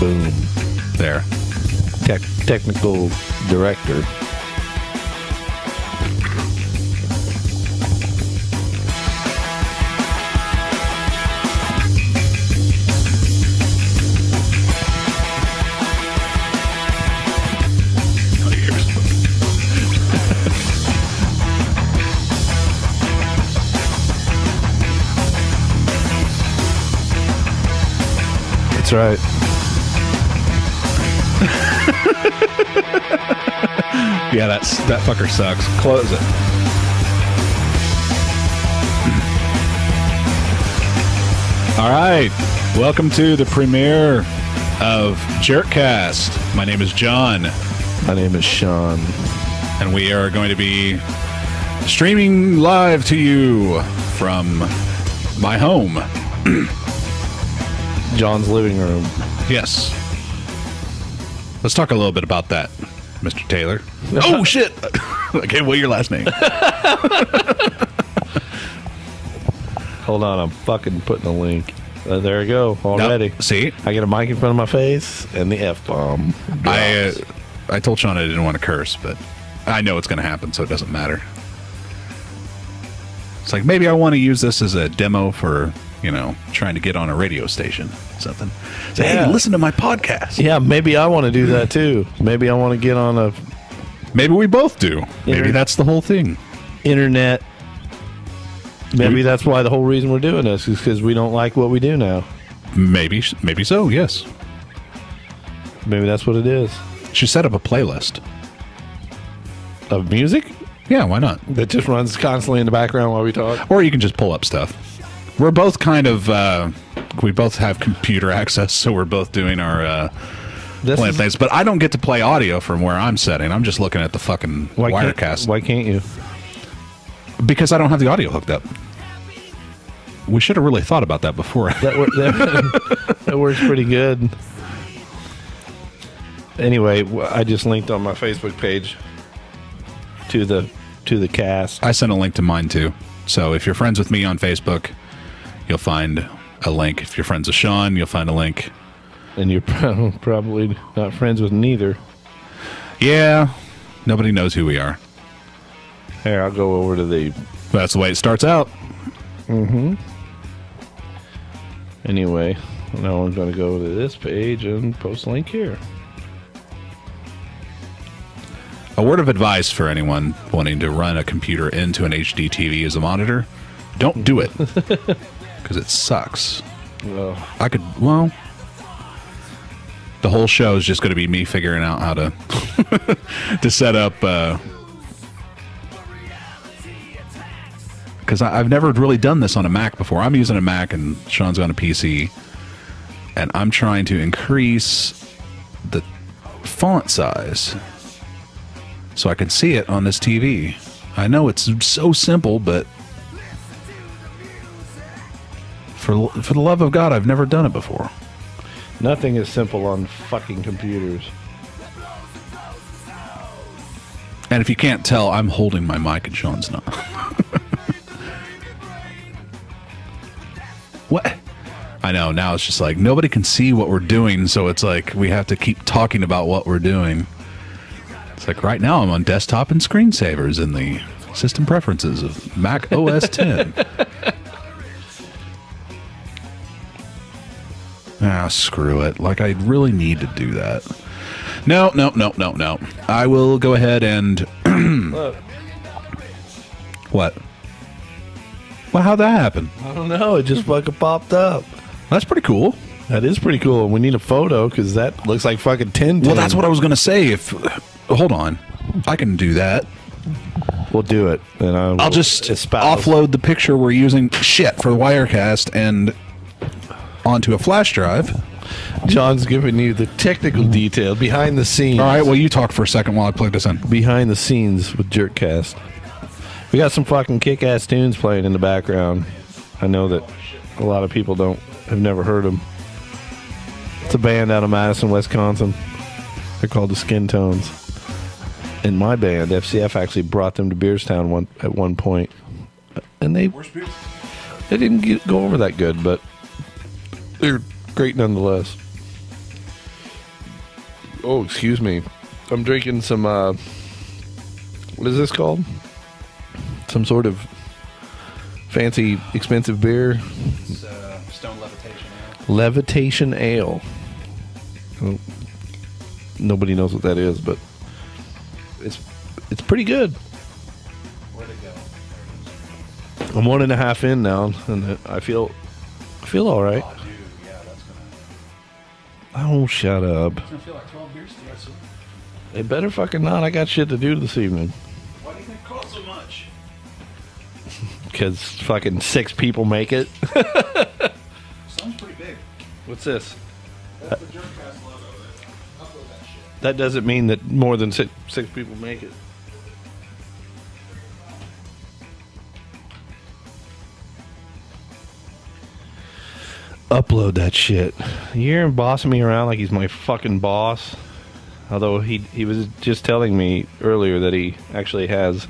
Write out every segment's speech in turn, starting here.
Boom. There. Technical director. That's right. Yeah, that fucker sucks. Close it. All right. Welcome to the premiere of Jerkcast. My name is John. My name is Sean. And we are going to be streaming live to you from my home. John's living room. Yes. Let's talk a little bit about that, Mr. Taylor. Oh, shit. Okay, what your last name? Hold on, I'm fucking putting a link. There we go, already. No, see? I get a mic in front of my face and the F-bomb. I told Sean I didn't want to curse, but I know it's going to happen, so it doesn't matter. It's like, maybe I want to use this as a demo for, you know, trying to get on a radio station, something. Say, hey, listen to my podcast. Yeah, maybe I want to do that too. Maybe I want to get on a... Maybe we both do. Maybe that's the whole thing. Internet. Maybe that's why the whole reason we're doing this is because we don't like what we do now. Maybe so, yes. Maybe that's what it is. Should set up a playlist. Of music? Yeah, why not? That just runs constantly in the background while we talk? Or you can just pull up stuff. We're both kind of, we both have computer access, so we're both doing our playing things. But I don't get to play audio from where I'm setting. I'm just looking at the fucking Wirecast. Why can't you? Because I don't have the audio hooked up. We should have really thought about that before. That works pretty good. Anyway, I just linked on my Facebook page to the cast. I sent a link to mine too. So if you're friends with me on Facebook, you'll find a link. If you're friends with Sean, you'll find a link. And you're probably not friends with neither. Yeah, nobody knows who we are. Here, I'll go over to the... That's the way it starts out. Mm-hmm. Anyway, now I'm going to go to this page and post a link here. A word of advice for anyone wanting to run a computer into an HD TV as a monitor: don't do it, because it sucks. Well, the whole show is just going to be me figuring out how to to set up, because I've never really done this on a Mac before. I'm using a Mac and Sean's on a PC, and I'm trying to increase the font size so I can see it on this TV. I know it's so simple, but for the love of God, I've never done it before. nothing is simple on fucking computers. And if you can't tell, I'm holding my mic and Sean's not. What? I know, now it's just like nobody can see what we're doing, so it's like we have to keep talking about what we're doing. It's like right now I'm on desktop and screensavers in the system preferences of Mac OS X. Ah, screw it. Like, I really need to do that. No. I will go ahead and... What? Well, how'd that happen? I don't know. It just fucking popped up. That's pretty cool. That is pretty cool. We need a photo because that looks like fucking 10. Well, that's what I was going to say. If hold on. I can do that. We'll do it. And I'll just offload the picture we're using for the Wirecast and onto a flash drive. John's giving you the technical detail behind the scenes. All right, well, you talk for a second while I plug this in. Behind the scenes with Jerkcast. We got some fucking kick-ass tunes playing in the background. I know that a lot of people have never heard them. It's a band out of Madison, Wisconsin. They're called the Skin Tones. And my band, FCF, actually brought them to Beerstown at one point. And they didn't go over that good, but they're great nonetheless. Oh, excuse me. I'm drinking some, what is this called? Some sort of fancy, expensive beer. It's Stone Levitation Ale. Levitation Ale. Well, nobody knows what that is, but it's pretty good. Where'd it go? I'm 1.5 in now, and I feel all right. Oh, dude, yeah, that's gonna... Oh, shut up. It's gonna feel like 12 beers to us. It better fucking not. I got shit to do this evening. Why do you think it costs so much? Because fucking 6 people make it. Sounds pretty big. What's this? That's the Jerkcast logo. Upload that shit. That doesn't mean that more than six people make it. Upload that shit. You're bossing me around like he's my fucking boss. Although he was just telling me earlier that he actually has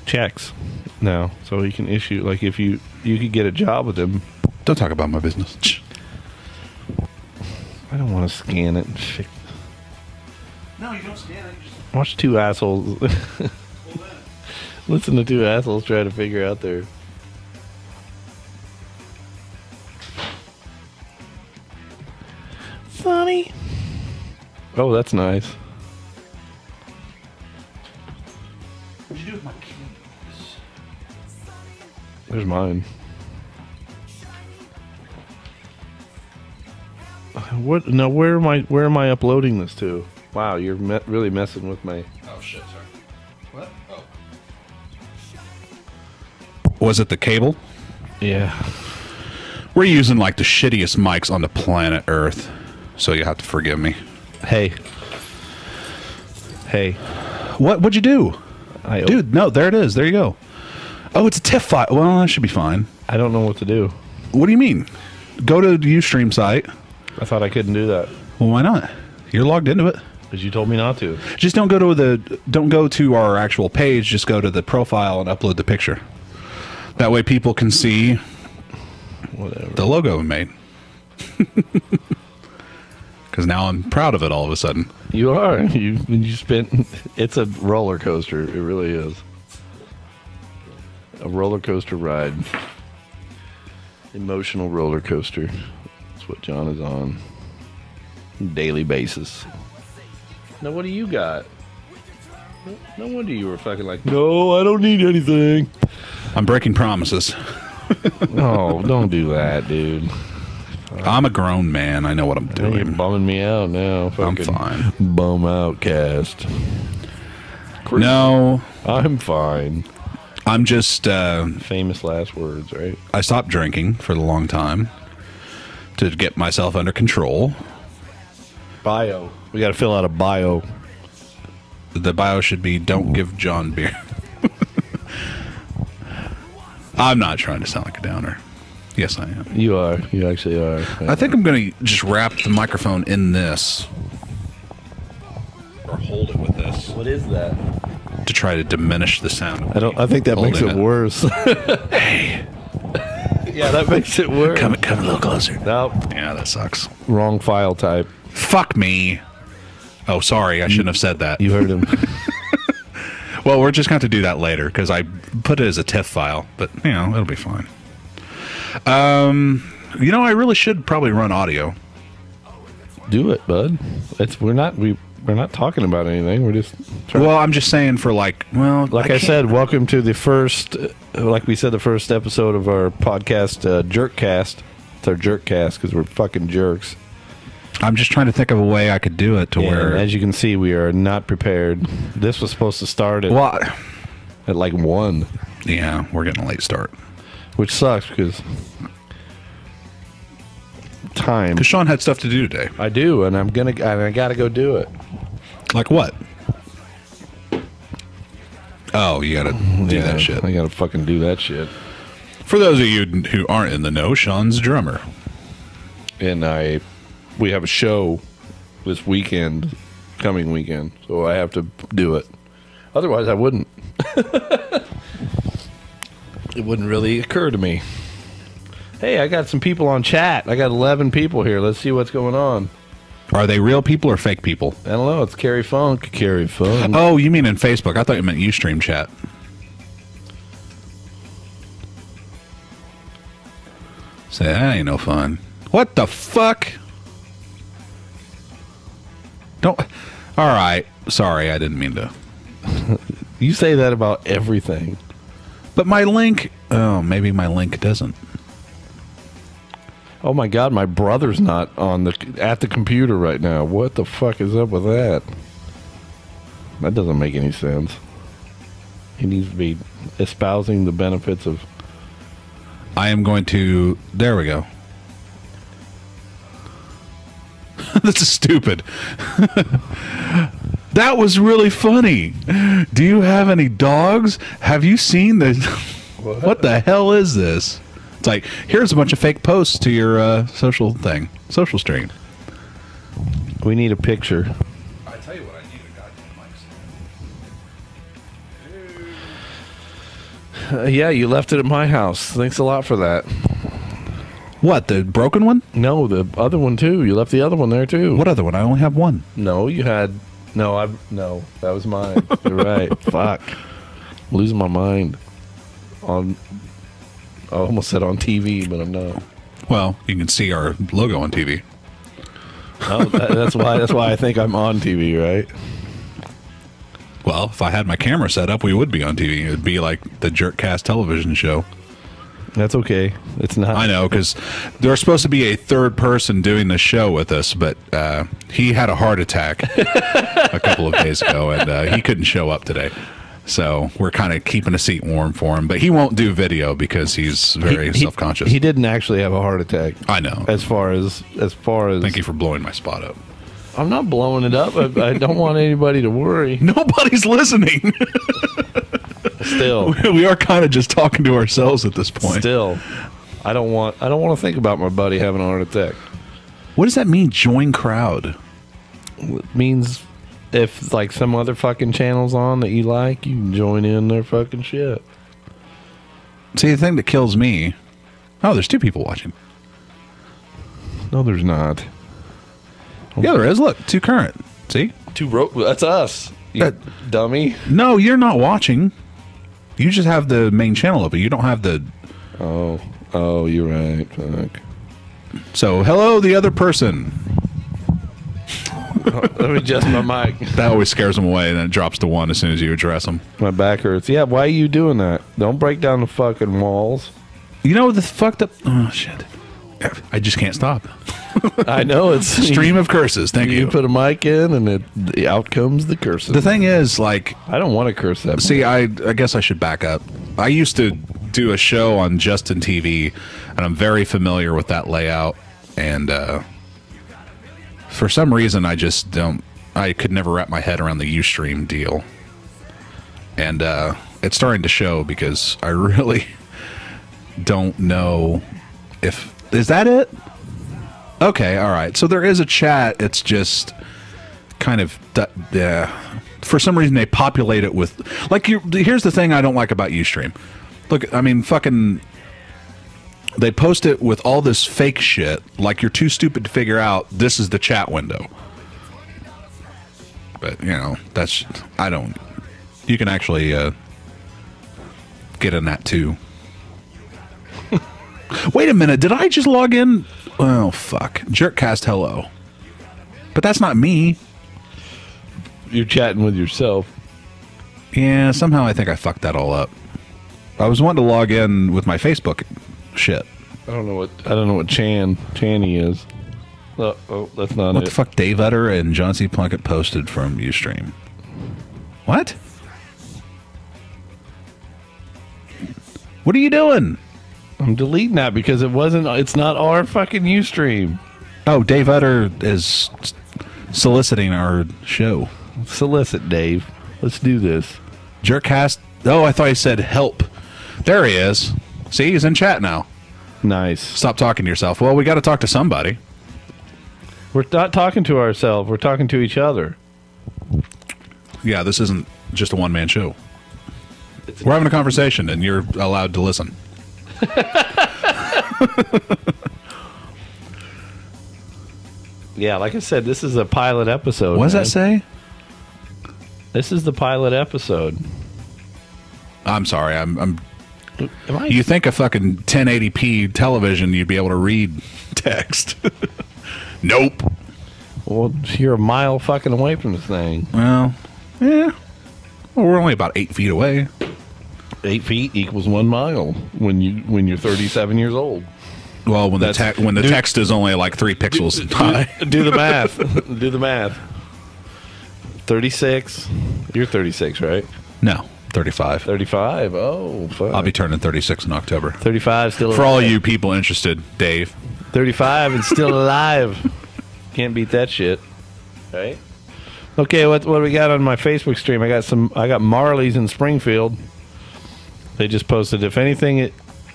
checks now, so he can issue, like, if you could get a job with him. Don't talk about my business. I don't want to scan it and No, you don't scan it. You just watch two assholes. Listen to two assholes try to figure out their... Funny. Oh, that's nice. What'd you do with my keys? There's mine. What? No, where am I uploading this to? Wow, you're really messing with my... Oh shit, sorry. What? Oh. Was it the cable? Yeah. We're using like the shittiest mics on the planet Earth, so you have to forgive me. Hey. What'd you do? Dude, No, there it is. There you go. Oh, it's a TIFF file. Well, that should be fine. I don't know what to do. What do you mean? Go to the Ustream site. I thought I couldn't do that. Well, why not? You're logged into it. Because you told me not to. Just don't go to our actual page. Just go to the profile and upload the picture. That way people can see Whatever. the logo we made. Because now I'm proud of it all of a sudden. You are. You spent... It's a roller coaster. It really is. A roller coaster ride. Emotional roller coaster. That's what John is on. Daily basis. Now, what do you got? No wonder you were fucking like, no, I don't need anything. I'm breaking promises. No, don't do that, dude. I'm a grown man. I know what I'm You're doing. bumming me out now. I'm Fucking fine. Bum outcast. No, I'm fine. I'm just... Famous last words, right? I stopped drinking for a long time to get myself under control. Bio. We got to fill out a bio. The bio should be, don't give John beer. I'm not trying to sound like a downer. Yes, I am. You are. You actually are. I think I'm going to just wrap the microphone in this. Or hold it with this. What is that? To try to diminish the sound. I think that makes it Holding worse. Hey, Yeah, that makes it worse. come a little closer. Nope. Yeah, that sucks. Wrong file type. Fuck me. Oh, sorry, I shouldn't have said that. You heard him. Well, we're just going to have to do that later because I put it as a TIFF file, but you know it'll be fine. You know, I really should probably run audio. Do it, bud. We're not talking about anything. We're just trying. Well, I'm just saying for like Like I said, welcome to the first, like we said, the first episode of our podcast, Jerkcast. It's our Jerkcast because we're fucking jerks. I'm just trying to think of a way I could do it to where, as you can see, we are not prepared. This was supposed to start at like 1, yeah, we're getting a late start which sucks because time. because Sean had stuff to do today. I do, and I gotta go do it. Like what? Oh, you gotta do that shit. I gotta fucking do that shit. For those of you who aren't in the know, Sean's a drummer. And we have a show this weekend, coming weekend, so I have to do it. Otherwise, I wouldn't. It wouldn't really occur to me. Hey, I got some people on chat. I got 11 people here. Let's see what's going on. Are they real people or fake people? I don't know. It's Carrie Funk. Carrie Funk. Oh, you mean in Facebook? I thought you meant Ustream chat. Say, that ain't no fun. What the fuck? Don't. All right. Sorry, I didn't mean to. You say that about everything. But my link. Oh, maybe my link doesn't. Oh my God, my brother's not at the computer right now. What the fuck is up with that? That doesn't make any sense. He needs to be espousing the benefits of... I am going to... There we go. This is stupid. That was really funny. Do you have any dogs? Have you seen the... What the hell is this? It's like, here's a bunch of fake posts to your social stream. We need a picture. I tell you what, I need a goddamn mic. Yeah, you left it at my house. Thanks a lot for that. What, the broken one? No, the other one too. You left the other one there too. What other one? I only have one. No, you had... No, that was mine. You're right. Fuck. I'm losing my mind. I almost said on TV, but I'm not. Well, you can see our logo on TV. Oh, that's why I think I'm on TV, right? Well, if I had my camera set up, we would be on TV. It would be like the Jerkcast television show. That's okay. It's not. I know, because there's supposed to be a third person doing the show with us, but he had a heart attack a couple of days ago, and he couldn't show up today. So we're kind of keeping a seat warm for him. But he won't do video because he's very self-conscious. He didn't actually have a heart attack. I know. As far as Thank you for blowing my spot up. I'm not blowing it up. I don't want anybody to worry. Nobody's listening. Still, we are kind of just talking to ourselves at this point. Still, I don't want to think about my buddy having a heart attack. What does that mean? Join crowd. It means if like some other fucking channel's on that you like, you can join in their fucking shit. See, the thing that kills me. Oh, there's 2 people watching. No, there's not. Yeah, there is. Look, 2 current. See? That's us. You dummy. No, you're not watching. You just have the main channel open. You don't have the... Oh, you're right. Fuck. So, hello, the other person. Let me adjust my mic. That always scares them away, and then it drops to 1 as soon as you address them. My back hurts. Yeah, why are you doing that? Don't break down the fucking walls. You know the fucked up... Oh, shit. I just can't stop. I know, it's... Stream of curses. Thank you. You put a mic in, and out comes the curses. The thing is, like... I don't want to curse that. See, I guess I should back up. I used to do a show on Justin TV, and I'm very familiar with that layout, and for some reason I just don't... I could never wrap my head around the Ustream deal. And it's starting to show because I really don't know if... Is that it? Okay, all right. So there is a chat. It's just kind of... for some reason, they populate it with... Like, here's the thing I don't like about Ustream. Look, I mean, fucking... They post it with all this fake shit, like you're too stupid to figure out this is the chat window. But, you know, that's... I don't... You can actually get in that, too. Wait a minute, did I just log in? Oh, fuck. Jerkcast hello. But that's not me. You're chatting with yourself. Yeah, somehow I think I fucked that all up. I was wanting to log in with my Facebook shit. I don't know what Channy is. Oh, that's not What the fuck Dave Utter and John C. Plunkett posted from Ustream? What? What are you doing? I'm deleting that because it's not our fucking Ustream. Oh, Dave Utter is soliciting our show. Solicit, Dave. Let's do this. Jerkcast. Oh, I thought he said help. There he is. See, he's in chat now. Nice. Stop talking to yourself. Well, we got to talk to somebody. We're not talking to ourselves. We're talking to each other. Yeah, this isn't just a one-man show. We're having a conversation, and you're allowed to listen. Yeah, like I said, this is a pilot episode. What does man. that say? This is the pilot episode. I'm sorry. Am I- You think a fucking 1080p television, you'd be able to read text? Nope. Well, you're a mile fucking away from the thing. Well, yeah. Well, we're only about 8 feet away. 8 feet equals 1 mile when you're 37 years old. Well, when the text is only like 3 pixels high. Do the math. Do the math. 36. You're 36, right? No, 35. 35. Oh, fuck. I'll be turning 36 in October. 35 still For all alive. you people interested, Dave. 35 and still alive. Can't beat that shit. Right? Okay, what do we got on my Facebook stream? I got Marley's in Springfield. They just posted, if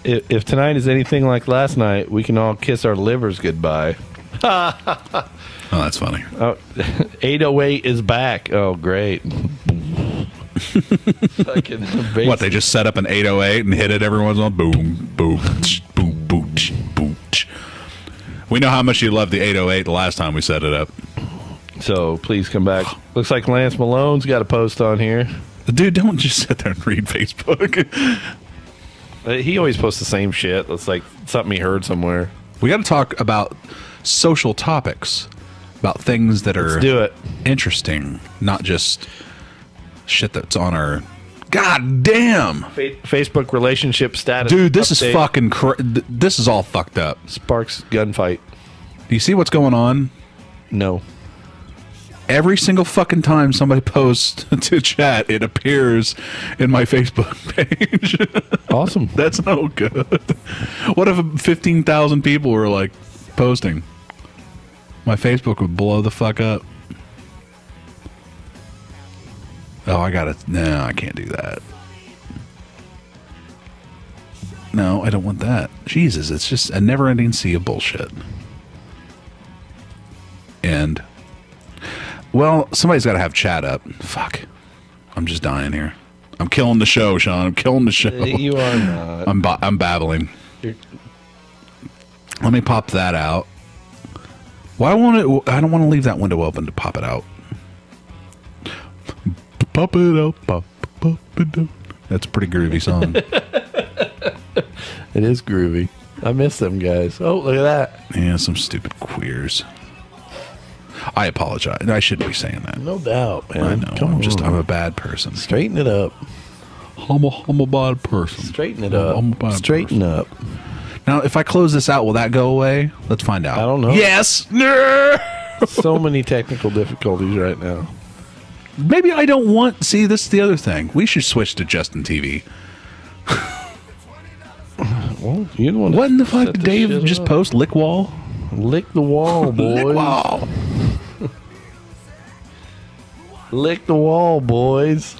if tonight is anything like last night, we can all kiss our livers goodbye. Oh, that's funny. Oh, 808 is back. Oh, great. Fucking What, they just set up an 808 and hit it every once in a while? Boom, boom, boom, boom, boom. We know how much you loved the 808 the last time we set it up. So please come back. Looks like Lance Malone's got a post on here. Dude, don't just sit there and read Facebook. He always posts the same shit. It's like something he heard somewhere. We got to talk about social topics, about things that are Let's do it. interesting, not just shit that's on our... God damn! Facebook relationship status. Dude, this is update. fucking... this is all fucked up. Sparks gunfight. Do you see what's going on? No. Every single fucking time somebody posts to chat, it appears in my Facebook page. Awesome. That's no good. What if 15,000 people were like posting? My Facebook would blow the fuck up. Oh, I gotta... No, I can't do that. No, I don't want that. Jesus, it's just a never-ending sea of bullshit. And... Well, somebody's got to have chat up. Fuck. I'm just dying here. I'm killing the show, Sean. I'm killing the show. You are not. I'm babbling. You're- Let me pop that out. Why won't it? I don't want to leave that window open to pop it out. Pop it out. Pop it out. That's a pretty groovy song. It is groovy. I miss them guys. Oh, look at that. Yeah, some stupid queers. I apologize. I shouldn't be saying that. No doubt, man. I know. Come on. I'm a bad person. Straighten it up. I'm a bad person. Straighten it up. I'm a bad Straighten person. up. Now, if I close this out, will that go away? Let's find out. I don't know. Yes. So many technical difficulties right now. Maybe I don't want... See, this is the other thing. We should switch to Justin TV. Well, you don't want What in the fuck set did this Dave shit just up. post? Lick wall? Lick the wall, boys. Lick wall. Lick the wall, boys.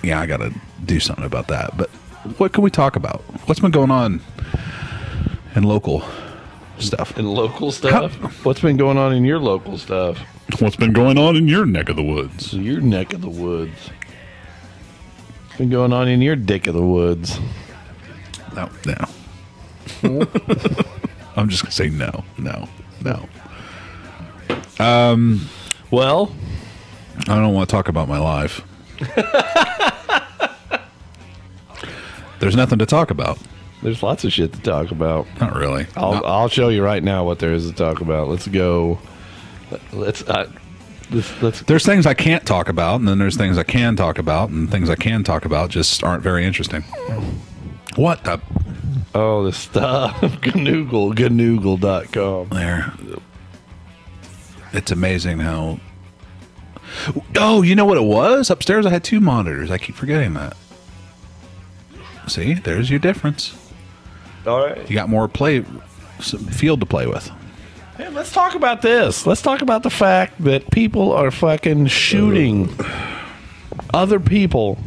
Yeah, I got to do something about that. But what can we talk about? What's been going on in local stuff? And local stuff? What's been going on in your local stuff? What's been going on in your neck of the woods? Your neck of the woods. What's been going on in your dick of the woods? No. I'm just going to say no. Well, I don't want to talk about my life. There's nothing to talk about. there's lots of shit to talk about. Not really. I'll show you right now what there is to talk about. Let's go. Let's There's things I can't talk about, and then there's things I can talk about, and things I can talk about just aren't very interesting. What the? Oh, the stuff. Ganoogle.com. There. It's amazing how... Oh, you know what it was? Upstairs I had 2 monitors. I keep forgetting that. See? There's your difference. All right. You got more some field to play with. Hey, let's talk about this. Let's talk about the fact that people are fucking shooting other people.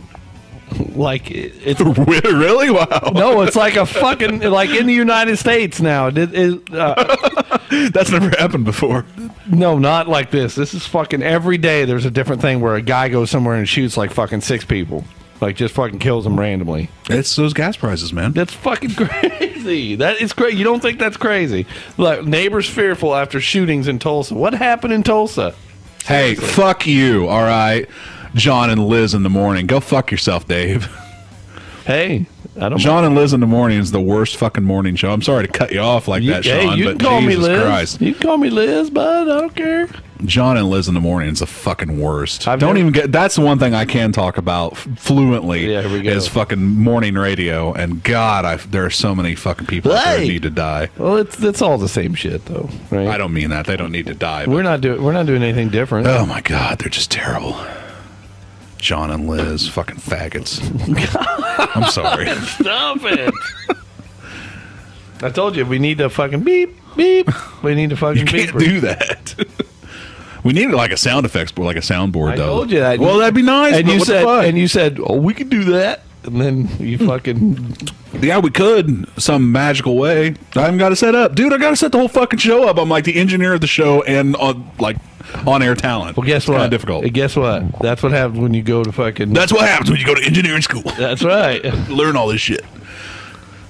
Like it's Really? Wow. no, it's like a fucking like in the United States now. That's never happened before. No, not like this. This is fucking every day. There's a different thing where a guy goes somewhere and shoots like fucking 6 people, like just fucking kills them randomly. It's those gas prices, man. That's fucking crazy. crazy. That is crazy. You don't think that's crazy? Like, neighbors fearful after shootings in Tulsa. What happened in Tulsa? Hey, fuck you, all right? John and Liz in the morning. Go fuck yourself, Dave. Hey, I don't. John and Liz in the morning is the worst fucking morning show. I'm sorry to cut you off like that, Sean, you but can call Jesus me Liz. Christ. You can call me Liz, bud. I don't care. John and Liz in the morning is the fucking worst. I've Don't never- even get. That's the one thing I can talk about fluently. Yeah, here we go. Is fucking morning radio, and God, there are so many fucking people out there who need to die. Well, it's all the same shit, though, right? I don't mean that. They don't need to die. But, We're not doing anything different. oh my God, they're just terrible. John and Liz, fucking faggots. I'm sorry. Stop it. I told you we need to fucking beep beep. We need to fucking You can't beep. do that. We need like a sound effects board, like a soundboard. I though. told you that. Well, that'd be nice. And but you what the said, fuck? oh, we could do that. And then you fucking Yeah, we could some magical way. I haven't got to set up, dude. I got to set the whole fucking show up. I'm like the engineer of the show and like on-air talent. Well, guess It's what? kinda difficult. Guess what? That's what happens when you go to fucking. That's what happens when you go to engineering school. That's right. Learn all this shit,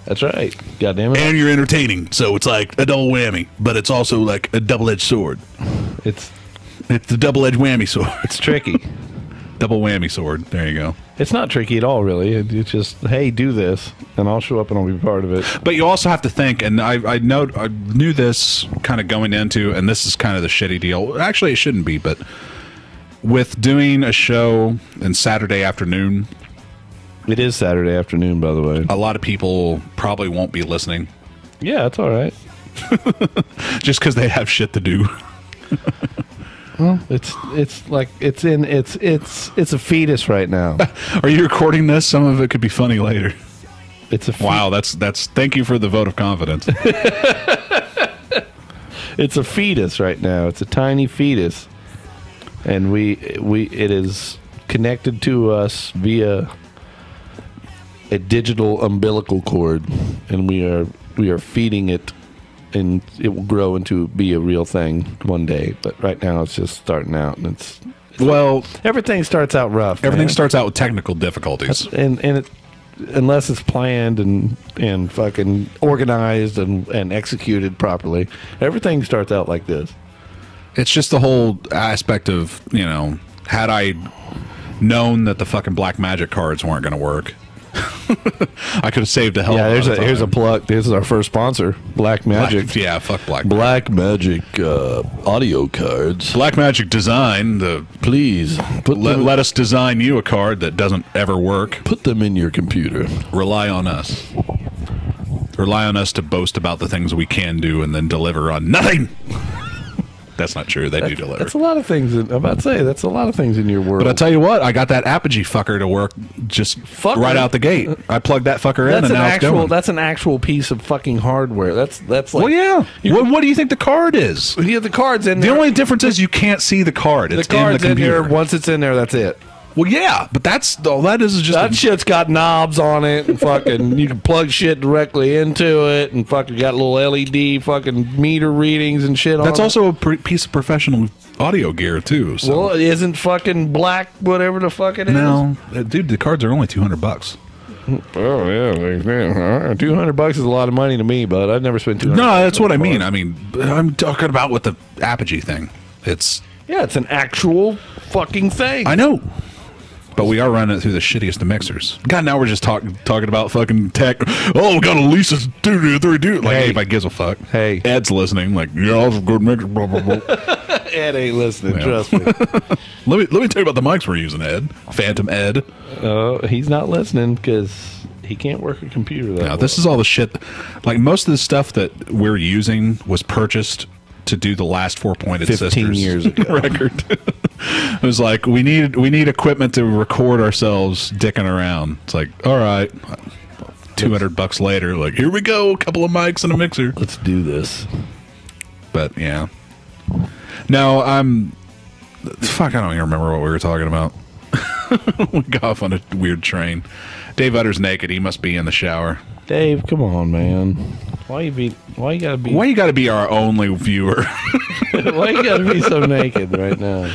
That's right. God damn it. and you're entertaining. So it's like a double whammy, but it's also like a double-edged sword. It's It's the double-edged whammy sword. it's tricky. Double whammy sword. There you go. It's not tricky at all, really. It's just, hey, do this, and I'll show up and I'll be part of it. But you also have to think, and I knew this kind of going into, and this is kind of the shitty deal. Actually, it shouldn't be, but with doing a show on Saturday afternoon, It is Saturday afternoon, by the way. a lot of people probably won't be listening Yeah, that's all right. just because they have shit to do. It's like it's a fetus right now. Are you recording this? Some of it could be funny later. It's a Wow, that's thank you for the vote of confidence. It's a fetus right now. It's a tiny fetus, and it is connected to us via a digital umbilical cord, and we are feeding it, and it will grow into be a real thing one day. But right now, it's just starting out, and it's Well, everything starts out rough. everything man. starts out with technical difficulties. and it, unless it's planned and fucking organized and executed properly, everything starts out like this. It's just the whole aspect of, had I known that the fucking black magic cards weren't going to work, I could have saved a hell Yeah, of a lot of here's a time. plug. This is our first sponsor, Black Magic. Yeah, fuck Black Magic. Black Magic audio cards. Black Magic Design, Please let us design you a card that doesn't ever work. put them in your computer. Rely on us. Rely on us to boast about the things we can do and then deliver on nothing. That's not true. They do deliver. That's a lot of things. I'm about to say that's a lot of things in your world. But I tell you what, I got that Apogee fucker to work just Fucker? right out the gate. I plugged that fucker in, that's and an now it's actual. going. That's an actual piece of fucking hardware. That's like. Well, yeah. What do you think the card is? You have the cards in The there. only difference is you can't see the card. the It's cards in the in there. computer. Once it's in there, that's it. Well, yeah, but that's all that is just That shit's got knobs on it, and fucking you can plug shit directly into it, and fucking got little LED fucking meter readings and shit on that's it. also a piece of professional audio gear too. So. Well, it isn't fucking black, whatever the fuck it is. No, dude, the cards are only $200. Oh yeah, $200 is a lot of money to me, but I've never spent $200. No, that's what I mean. I mean, I'm talking about with the Apogee thing. It's Yeah, it's an actual fucking thing. I know, but we are running it through the shittiest of mixers. God, now we're just talking about fucking tech. Oh, we got a Lisa's Studio 3D. Like, Hey. anybody gives a fuck. Hey. Ed's listening. Like, yeah, I was a good mixer. Blah blah blah. Ed ain't listening. Yeah. Trust me. Let me tell you about the mics we're using, Ed. Phantom Ed. He's not listening because he can't work a computer. That Now, this is all the shit. Like, most of the stuff that we're using was purchased to do the last Four Pointed 15 Sisters years ago. record. It was like, we need equipment to record ourselves dicking around. It's like, all right, $200 later, like, here we go, a couple of mics and a mixer. Let's do this. But yeah, no, fuck, I don't even remember what we were talking about. We got off on a weird train. Dave Utter's naked. He must be in the shower. Dave, come on, man. Why you gotta be? Why you got to be our only viewer? Why you gotta be so naked right now?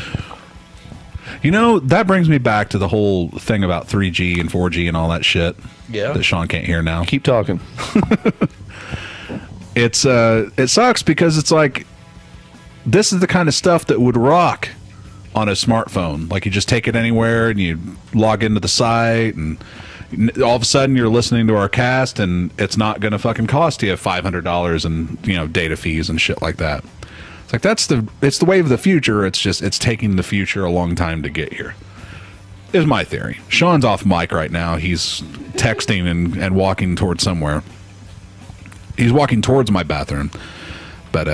You know, that brings me back to the whole thing about 3G and 4G and all that shit. Yeah. That Sean can't hear now. Keep talking. it sucks because it's like this is the kind of stuff that would rock on a smartphone. Like you just take it anywhere and you log into the site and all of a sudden you're listening to our cast and it's not going to fucking cost you $500 and data fees and shit like that. It's like it's the wave of the future. It's just it's taking the future a long time to get here. Is my theory. Sean's off mic right now. He's texting and walking towards somewhere. He's walking towards my bathroom. But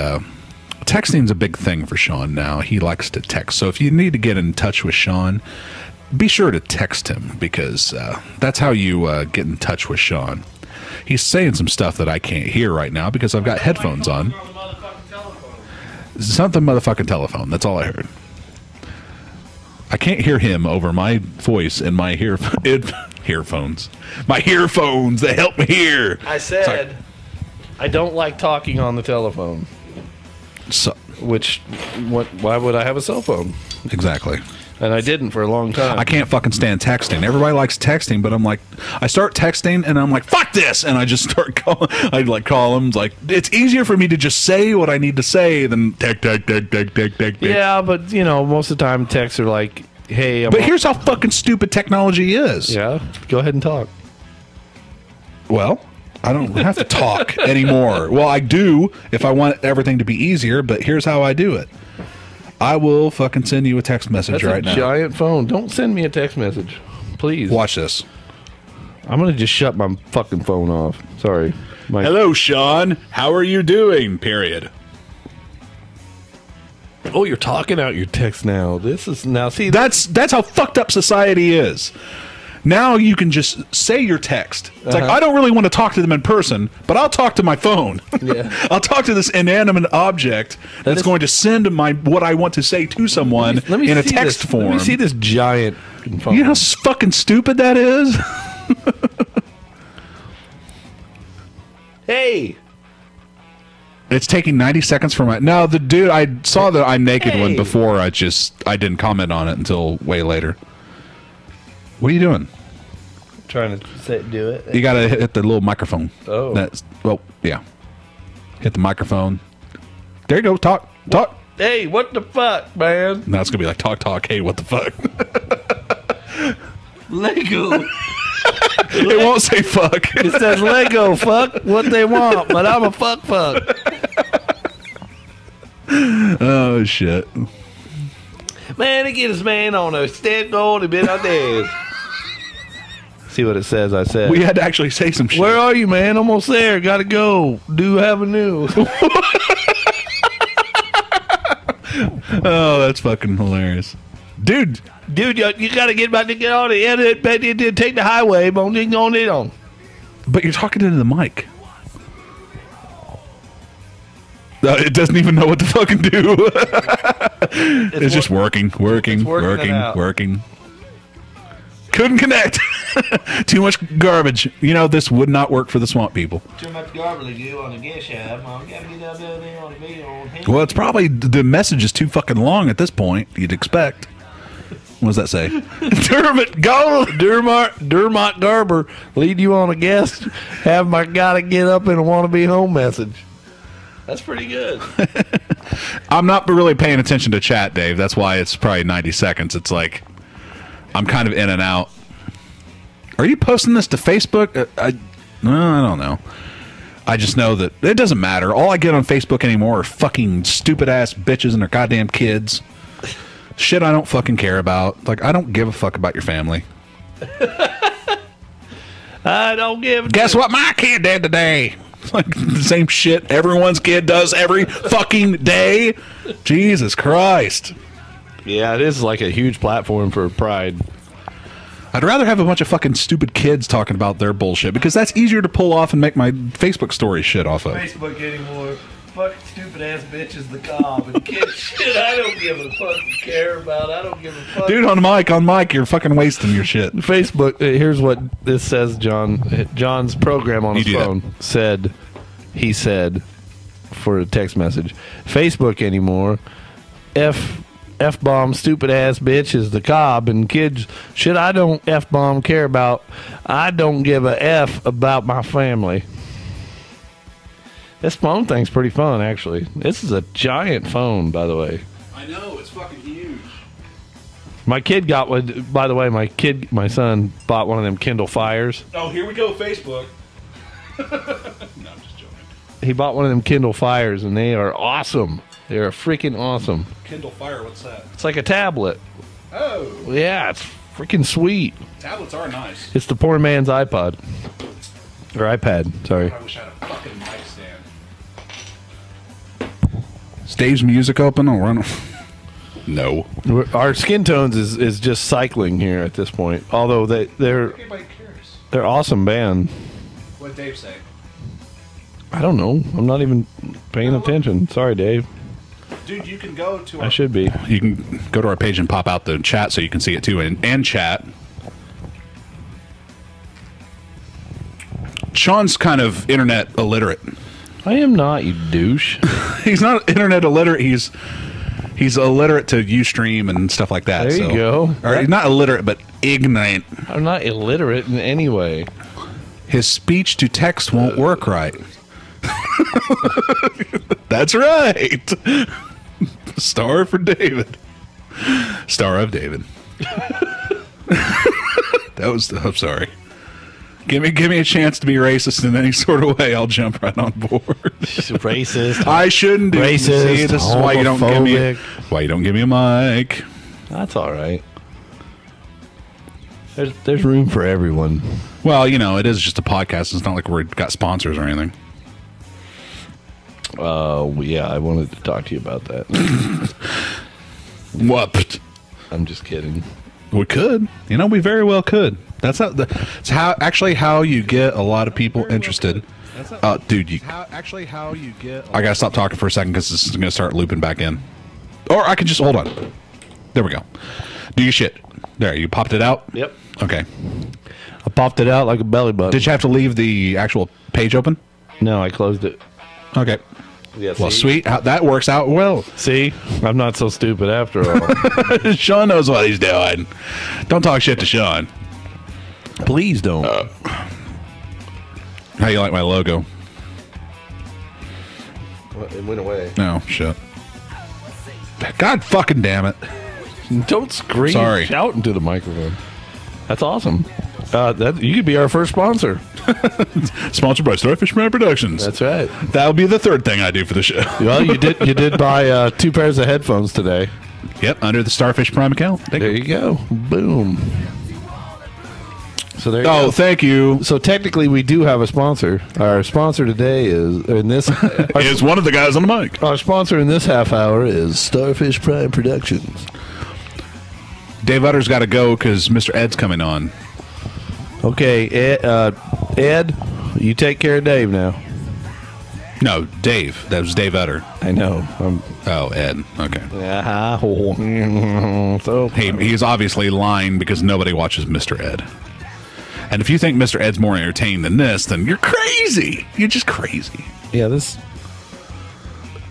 texting's a big thing for Sean now. He likes to text. So if you need to get in touch with Sean, be sure to text him because that's how you get in touch with Sean. He's saying some stuff that I can't hear right now because I've got headphones on. Something motherfucking telephone. That's all I heard. I can't hear him over my voice and my earphones. My earphones that help me hear. I said I don't like talking on the telephone. So, why would I have a cell phone? Exactly. And I didn't for a long time. I can't fucking stand texting. Everybody likes texting, but I'm like, I start texting and I'm like, fuck this, and I just start calling. I like call them. Like it's easier for me to just say what I need to say than text. Yeah, but most of the time texts are like, hey. But here's how fucking stupid technology is. Yeah, go ahead and talk. Well, I don't have to talk anymore. Well, I do if I want everything to be easier, but here's how I do it. I will fucking send you a text message right now. That's a giant phone. Don't send me a text message. Please. Watch this. I'm going to just shut my fucking phone off. Sorry. Hello, Sean. How are you doing? Period. Oh, you're talking out your text now. See, that's how fucked up society is. Now you can just say your text. It's like, I don't really want to talk to them in person, but I'll talk to my phone. Yeah. I'll talk to this inanimate object that's going to send what I want to say to someone in a text form. Let me see this giant phone. You know how fucking stupid that is? Hey! It's taking 90 seconds for my... No, the dude, I saw the I'm naked one before. I didn't comment on it until way later. What are you doing? Trying to do it. You gotta hit the little microphone. Oh. Yeah. Hit the microphone. There you go. Talk. Hey, what the fuck, man? Now it's gonna be like talk. Hey, what the fuck? Lego. It won't say fuck. It says Lego. Fuck what they want, but I'm a fuck. Oh shit. Man, they get this man on a step gold and been out there. See what it says. I said we had to actually say some shit. Where are you, man? Almost there. Gotta go. Do have a new. Oh, that's fucking hilarious, dude. You gotta get back to get on the edit. Take the highway, but only on it on. But you're talking into the mic. It doesn't even know what to fucking do. It's just working. Couldn't connect. Too much garbage. This would not work for the swamp people. Too much garbage you on the gas shaft. Gotta get out there on the video. Well, it's probably the message is too fucking long at this point. You'd expect. What does that say? Dermot Garber lead you on a guest. Have my gotta get up and wanna be home message. That's pretty good. I'm not really paying attention to chat, Dave. That's why it's probably 90 seconds. It's like I'm kind of in and out. Are you posting this to Facebook? I don't know. I just know that it doesn't matter. All I get on Facebook anymore are fucking stupid ass bitches and their goddamn kids. Shit I don't fucking care about. Like, I don't give a fuck about your family. I don't give a Guess what my kid did today? Like the same shit everyone's kid does every fucking day. Jesus Christ. Yeah, it is like a huge platform for pride. I'd rather have a bunch of fucking stupid kids talking about their bullshit because that's easier to pull off and make my Facebook story shit off of. Facebook anymore. Fucking stupid ass bitches the cob and kid shit I don't give a fucking care about. I don't give a fuck. Dude, on mic, you're fucking wasting your shit. Facebook, here's what this says, John. John's program on his phone he said for a text message. Facebook anymore. F-bomb stupid ass bitch is the cob and kids shit I don't F-bomb care about. I don't give a F about my family. This phone thing's pretty fun, actually. This is a giant phone, by the way. I know, it's fucking huge. My kid got one. By the way, my son bought one of them Kindle Fires. Oh, here we go, Facebook. No, I'm just joking. He bought one of them Kindle Fires, and they are awesome. They are freaking awesome. Kindle Fire, what's that? It's like a tablet. Oh. Yeah, it's freaking sweet. Tablets are nice. It's the poor man's iPod. Or iPad, sorry. I wish I had a fucking mic stand. Is Dave's music open? I'll run. No. Our skin tones is just cycling here at this point. Although they're awesome band. What did Dave say? I don't know. I'm not even paying attention. Sorry, Dave. Dude, you can go to I should be. You can go to our page and pop out the chat so you can see it too, and chat. Sean's kind of internet illiterate. I am not, you douche. He's not internet illiterate. He's illiterate to Ustream and stuff like that. There you go. Or not illiterate, but ignorant. I'm not illiterate in any way. His speech to text won't work right. That's right. Star for David. Star of David. I'm sorry. Give me a chance to be racist in any sort of way. I'll jump right on board. Racist. I shouldn't do racist. See, this is why you don't give me a mic. That's all right. There's room for everyone. Well, you know, it is just a podcast. It's not like we've got sponsors or anything. Yeah, I wanted to talk to you about that. What? I'm just kidding. We could. You know, we very well could. That's how you get a lot of people interested. Dude, how you get. I gotta stop talking for a second because this is gonna start looping back in. Or I can just hold on. There we go. Do your shit. There, you popped it out. Yep. Okay. I popped it out like a belly button. Did you have to leave the actual page open? No, I closed it. Okay. Yeah, well, sweet. That works out well. See, I'm not so stupid after all. Sean knows what he's doing. Don't talk shit to Sean. Please don't. How you like my logo? Well, it went away. No, shit. God fucking damn it. Don't scream. Sorry. Shout into the microphone. That's awesome. You could be our first sponsor. Sponsored by Starfish Man Productions. That's right. That'll be the third thing I do for the show. Well, you did buy 2 pairs of headphones today. Yep, under the Starfish Prime account. There you go. Boom. So there you go. Oh, thank you. So technically, we do have a sponsor. Our sponsor today is is one of the guys on the mic. Our sponsor in this half hour is Starfish Prime Productions. Dave Utter's got to go because Mr. Ed's coming on. Okay, Ed, you take care of Dave now. No, Dave. That was Dave Utter. I know. Oh, Ed. Okay. So he's obviously lying because nobody watches Mr. Ed. And if you think Mr. Ed's more entertaining than this, then you're crazy. You're just crazy. Yeah,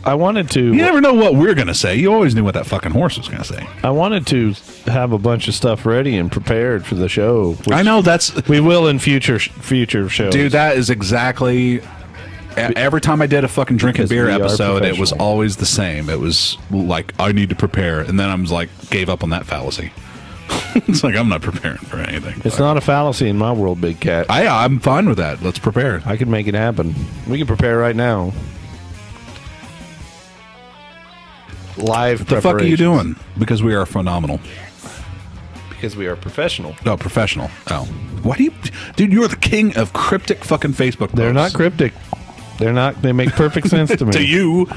I wanted to... You never know what we're going to say. You always knew what that fucking horse was going to say. I wanted to have a bunch of stuff ready and prepared for the show. I know we will in future shows. Dude, that is exactly... Every time I did a fucking drinking beer episode, it was always the same. It was like, I need to prepare. And then I was like, gave up on that fallacy. It's like, I'm not preparing for anything. It's not a fallacy in my world, Big Cat. I'm fine with that. Let's prepare. I can make it happen. We can prepare right now. Live What the fuck are you doing? Because we are phenomenal. Because we are professional. No, professional. Oh. Why do you... Dude, you're the king of cryptic fucking Facebook posts. They're not cryptic. They're not... They make perfect sense to me. To you,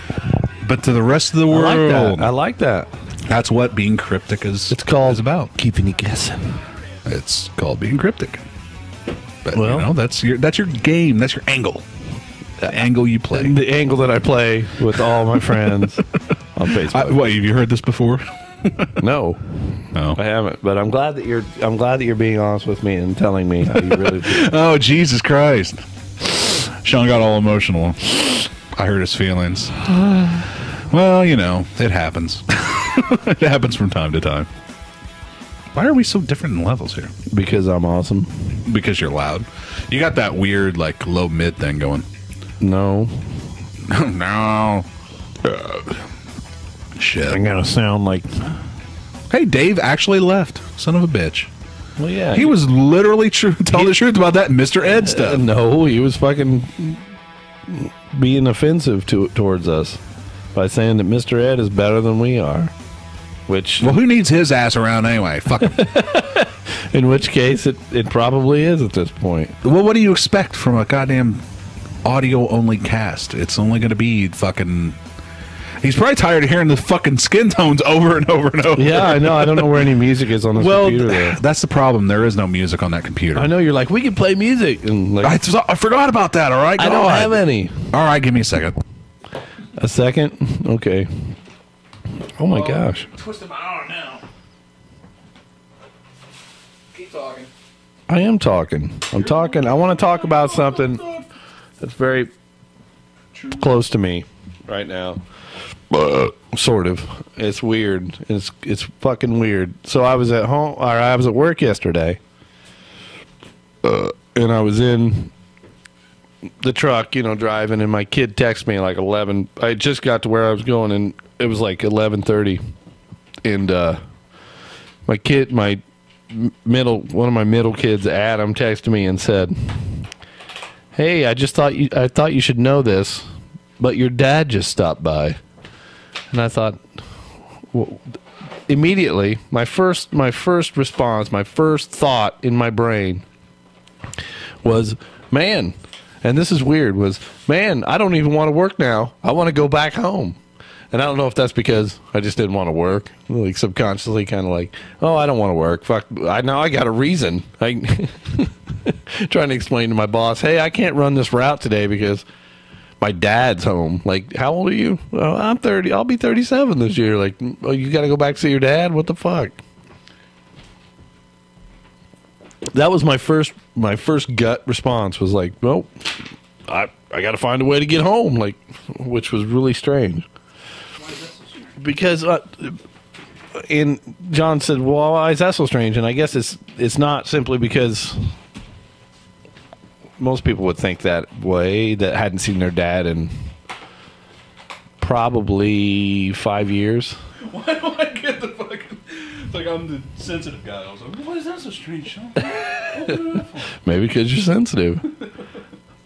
but to the rest of the world. I like that. That's what being cryptic is about. Keeping you guessing. It's called being cryptic. But, well, you know, that's your game. That's your angle. The angle you play. The angle that I play with all my friends on Facebook. What, have you heard this before? No. Oh. I haven't. But I'm glad that you're being honest with me and telling me how you really feel. Oh, Jesus Christ. Sean got all emotional. I hurt his feelings. Well, you know, it happens. It happens from time to time. Why are we so different in levels here? Because I'm awesome. Because you're loud. You got that weird, like, low-mid thing going. No. No. Shit. I'm gonna sound like. Hey, Dave actually left. Son of a bitch. Well, yeah. He was literally telling the truth about that Mr. Ed stuff. No, he was fucking being offensive towards us by saying that Mr. Ed is better than we are. Which, well, who needs his ass around anyway? Fuck him. In which case, it probably is at this point. Well, what do you expect from a goddamn audio-only cast? It's only going to be fucking... He's probably tired of hearing the fucking skin tones over and over and over. Yeah, I know. I don't know where any music is on this computer. There. That's the problem. There is no music on that computer. I know. You're like, we can play music. And like, I forgot about that, all right? I don't have any. All right, give me a second. A second? Okay. Oh, my gosh. Twisting my arm now. Keep talking. I am talking. I'm talking. I want to talk about something that's very close to me right now. Sort of. It's weird. It's fucking weird. So I was at home, or I was at work yesterday, and I was in the truck, driving, and my kid texted me like 11. I just got to where I was going, and it was like 11:30, and one of my middle kids, Adam, texted me and said, "Hey, I thought you should know this, but your dad just stopped by." And I thought, well, immediately, my first response, my first thought in my brain was, man, and this is weird, was, man, I don't even want to work now. I want to go back home. And I don't know if that's because I just didn't want to work, like subconsciously kind of like, oh, I don't want to work. Fuck, I got a reason. I trying to explain to my boss, hey, I can't run this route today because my dad's home. Like, how old are you? Oh, I'm 30. I'll be 37 this year. Like, oh, you got to go back to see your dad? What the fuck? That was my first gut response was like, well, I got to find a way to get home, like, which was really strange. Because and John said, well, why is that so strange? And I guess it's not simply because most people would think that way, that hadn't seen their dad in probably 5 years. Why do I get the fucking... It's like I'm the sensitive guy. I was like, why is that so strange, Sean? Maybe because you're sensitive.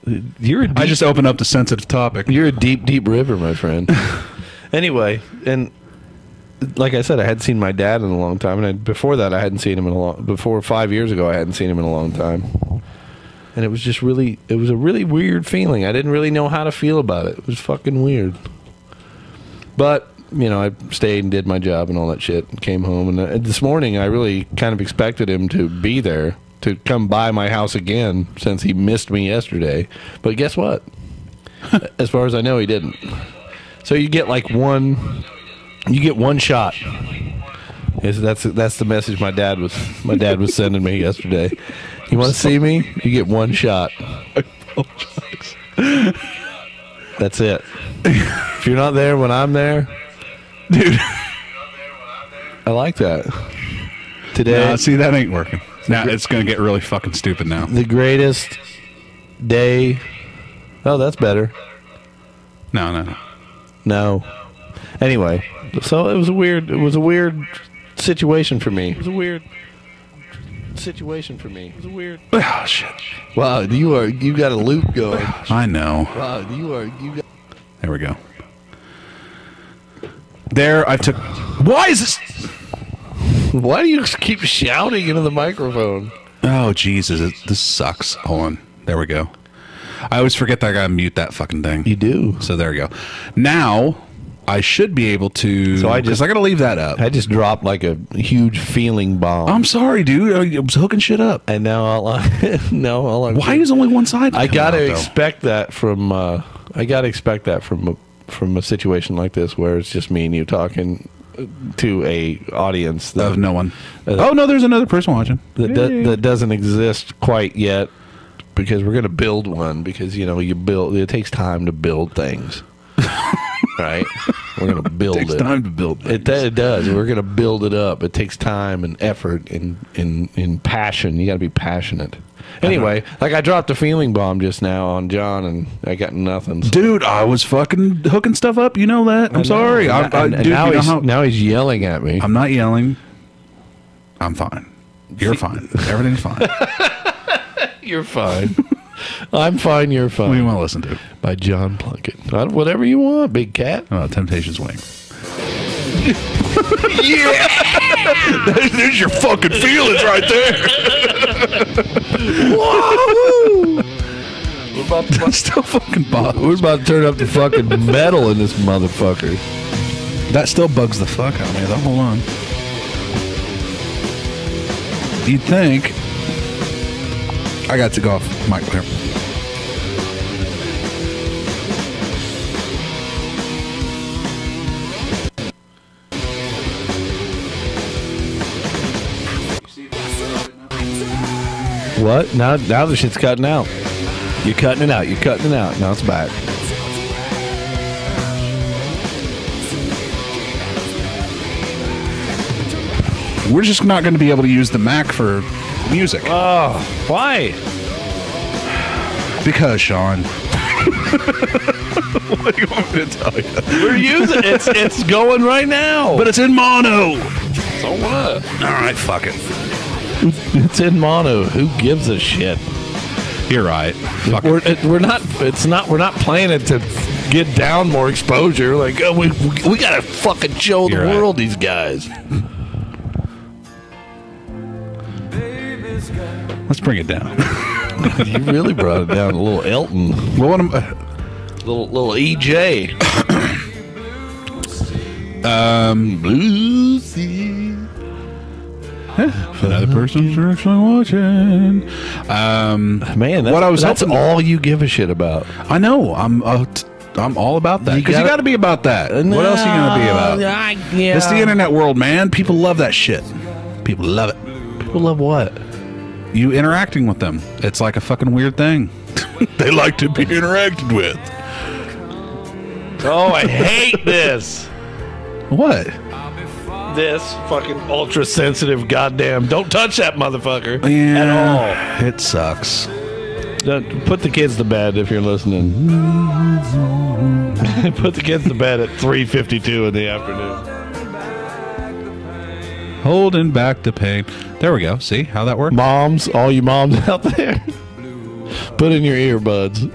I just opened up the sensitive topic. You're a deep, deep river, my friend. Anyway, and like I said, I hadn't seen my dad in a long time. And before that, I hadn't seen him before 5 years ago, I hadn't seen him in a long time. And it was just it was a really weird feeling. I didn't really know how to feel about it. It was fucking weird. But, I stayed and did my job and all that shit and came home. And this morning, I really kind of expected him to be there, to come by my house again since he missed me yesterday. But guess what? As far as I know, he didn't. So you get one shot. That's the message my dad was sending me yesterday. You want to see me? You get one shot. I apologize. That's it. If you're not there when I'm there, dude. I like that. Today, nah, see, that ain't working. Now it's gonna get really fucking stupid now. The greatest day. Oh, that's better. No. Anyway, so it was a weird situation for me. Oh shit! Wow, you got a loop going. I know. Wow, There we go. There, I took. Why is this? Why do you keep shouting into the microphone? Oh Jesus, this sucks. Hold on. There we go. I always forget that I gotta mute that fucking thing. You do. So there we go. Now I should be able to. So I gotta leave that up. I just dropped like a huge feeling bomb. I'm sorry, dude. I was hooking shit up. And now all I'm Why is only one side? I gotta expect that from. From a situation like this where it's just me and you talking to a audience of no one. Oh no, there's another person watching that doesn't exist quite yet, because we're gonna build one, because it takes time to build things. Right? We're going to build It takes time to build things. It does. We're going to build it up. It takes time and effort and passion. You got to be passionate. Anyway, like I dropped a feeling bomb just now on John, and I got nothing. So. Dude, I was fucking hooking stuff up. You know that. I'm sorry. And now he's yelling at me. I'm not yelling. I'm fine. You're fine. Everything's fine. You're fine. I'm fine. You're fine. What do you want to listen to? By John Plunkett. Whatever you want, big cat. Temptation's Wing. Yeah! There's your fucking feelings right there. Whoa! That's still fucking bothers. We're about to turn up the fucking metal in this motherfucker. That still bugs the fuck out of me, though. Hold on. You'd think. I got to go off mic here. What? Now the shit's cutting out. You're cutting it out. You're cutting it out. Now it's back. We're just not going to be able to use the Mac for music. Oh, why? Because, Sean. What do you want me to tell you? We're using it. It's going right now. But it's in mono. So what? All right, fuck it. It's in mono. Who gives a shit? You're right. Fuck it. We're not playing it to get down more exposure. Like, oh, we gotta fucking show the world these guys. Let's bring it down. You really brought it down. A little Elton. Well, what am little EJ. Bluesy. Another person's actually watching. Man, that's all you give a shit about. I know. I'm all about that. Because you got to be about that. No, what else are you going to be about? Yeah. It's the internet world, man. People love that shit. People love it. People love what? You interacting with them. It's like a fucking weird thing. They like to be interacted with. Oh, I hate this. What? This fucking ultra sensitive goddamn. Don't touch that motherfucker at all. It sucks. Put the kids to bed if you're listening. Put the kids to bed at 3:52 in the afternoon. Holding back the pain. There we go. See how that works? Moms, all you moms out there, put in your earbuds.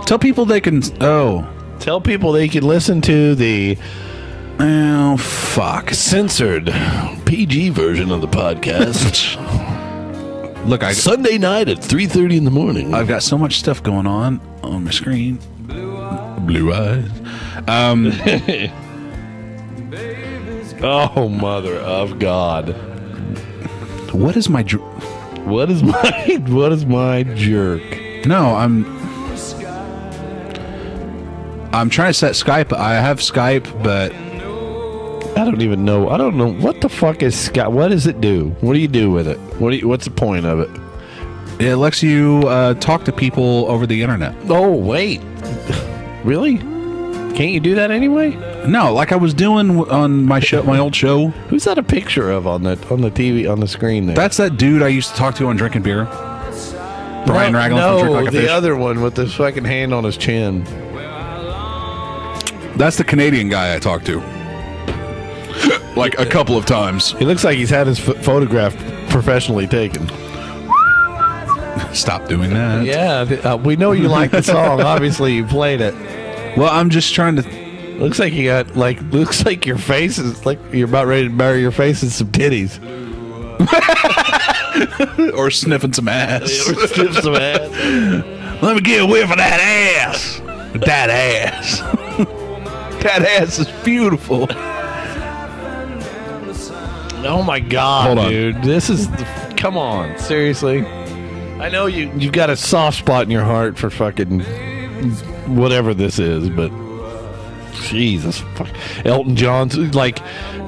Tell people they can. Tell people they can listen to the censored PG version of the podcast. Look, Sunday night at 3:30 in the morning. I've got so much stuff going on my screen. Blue eyes. Oh, mother of God! What is my jerk? No, I'm trying to set Skype. I have Skype, but I don't even know. I don't know what the fuck is Skype. What does it do? What do you do with it? What's the point of it? It lets you talk to people over the internet. Oh wait, really? Can't you do that anyway? No, like I was doing on my show, my old show. Who's that a picture of on the TV on the screen there? That's that dude I used to talk to on Drinking Beer. Brian Ragland from Drink Like a Fish. The other one with the fucking hand on his chin. That's the Canadian guy I talked to. Like a couple of times. He looks like he's had his photograph professionally taken. Stop doing that. Yeah, we know you like the song. Obviously, you played it. Well, I'm just trying to. Looks like you got looks like your face is like you're about ready to bury your face in some titties. Or sniffing some ass. Or sniff some ass. Let me get a whiff of that ass. That ass. That ass is beautiful. Oh my God, dude! This is come on, seriously. I know you've got a soft spot in your heart for fucking whatever this is, but Jesus, fuck. Elton John's like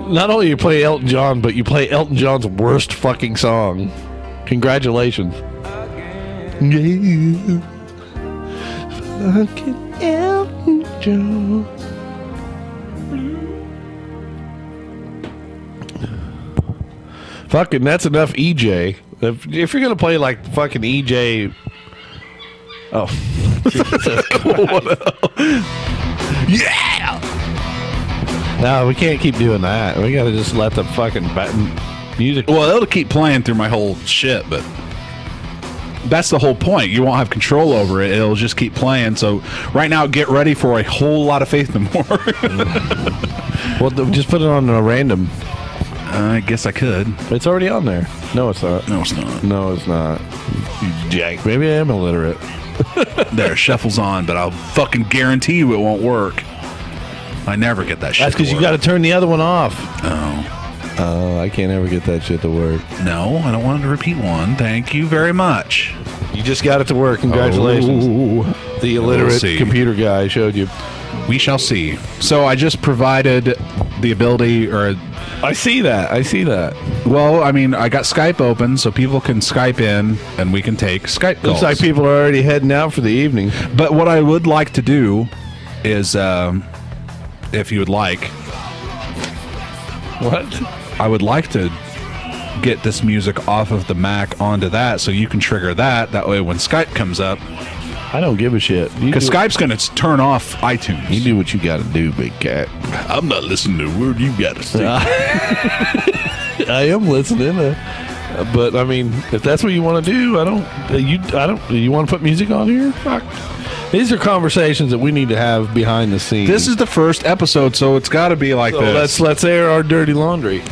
not only you play Elton John, but you play Elton John's worst fucking song. Congratulations. Fucking Elton Joe. Fucking, that's enough EJ. If you're gonna play like fucking EJ, oh, Jesus Christ. Yeah. No, we can't keep doing that. We gotta just let the fucking music. Well, it'll keep playing through my whole shit, but that's the whole point. You won't have control over it. It'll just keep playing. So right now, get ready for a whole lot of Faith No More. Well, just put it on a random. I guess I could. It's already on there. No, it's not. No, it's not. No, it's not. You jank. Maybe I am illiterate. There, shuffles on, but I'll fucking guarantee you it won't work. I never get that shit. That's because you got to turn the other one off. Oh. I can't ever get that shit to work. No, I don't want to repeat one. Thank you very much. You just got it to work. Congratulations. Oh. The illiterate computer guy showed you. We shall see. So I just provided the ability, or I see that. well, I mean, I got Skype open so people can Skype in and we can take Skype calls. Looks like people are already heading out for the evening. But what I would like to do is, if you would like, What? I would like to get this music off of the Mac onto that so you can trigger that. That way when Skype comes up, I don't give a shit. because Skype's going to turn off iTunes. You do what you got to do, big cat. I'm not listening to a word you got to say. I am listening, but I mean, if that's what you want to do, I don't. You want to put music on here? Fuck. These are conversations that we need to have behind the scenes. This is the first episode, so it's got to be like this. Let's air our dirty laundry.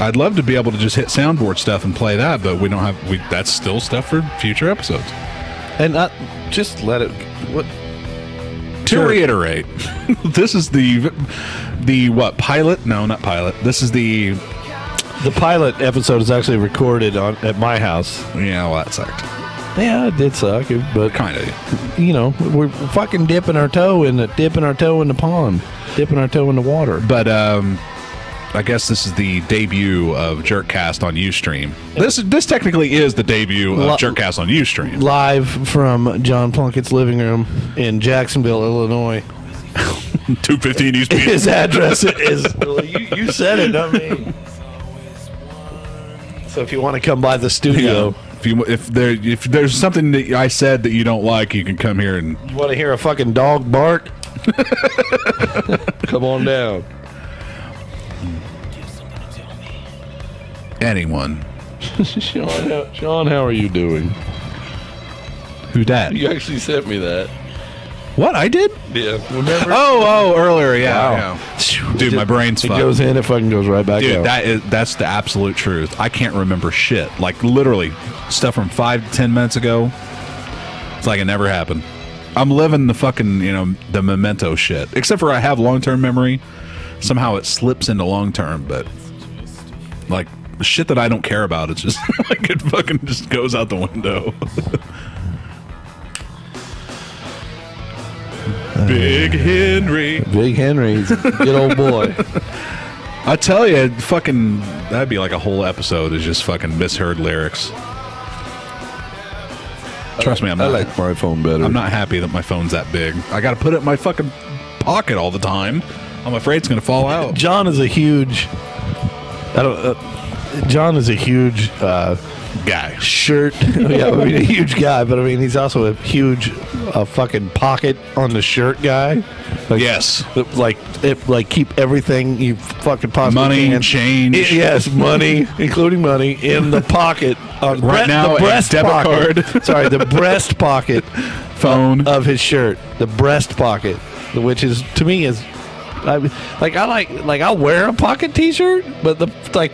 I'd love to be able to just hit soundboard stuff and play that, but we don't have. That's still stuff for future episodes. And just let it. What? To reiterate, this is the what pilot? No, not pilot. This is the pilot episode is actually recorded at my house. Yeah, well, that sucked. Yeah, it did suck, but Kind of. you know, we're fucking dipping our toe in the pond, dipping our toe in the water. But I guess this is the debut of Jerkcast on Ustream. This technically is the debut of Jerkcast on Ustream. Live from John Plunkett's living room in Jacksonville, Illinois. 215 East Beach. His address is. Well, you said it, not me. So if you want to come by the studio, if there's something that I said that you don't like, you can come here and. You want to hear a fucking dog bark? Come on down. Anyone. Sean, how are you doing? Who dat? You actually sent me that. What, I did? Yeah. Remember? Oh, earlier, yeah. Wow. Yeah. Dude, my brain's fucked. It goes in, it fucking goes right back out. That's the absolute truth. I can't remember shit. Like, literally, stuff from 5 to 10 minutes ago, it's like it never happened. I'm living the fucking, the memento shit. Except for I have long-term memory. Somehow it slips into long-term, but, like, the shit that I don't care about, it's just, like, it fucking just goes out the window. Big Henry. Big Henry's a good old boy. I tell you, fucking, that'd be like a whole episode is just fucking misheard lyrics. Trust me, I like my phone better. I'm not happy that my phone's that big. I got to put it in my fucking pocket all the time. I'm afraid it's going to fall out. John is a huge guy. Shirt. Yeah, I mean, a huge guy, but I mean, he's also a huge fucking pocket on the shirt guy. Like, yes. Like keep everything you fucking possibly money, can. change. Yes, money, including money, in the pocket. Now, the breast debit pocket. card. Sorry, the breast pocket phone of his shirt. The breast pocket, which is, to me, is... I'll wear a pocket T-shirt, but the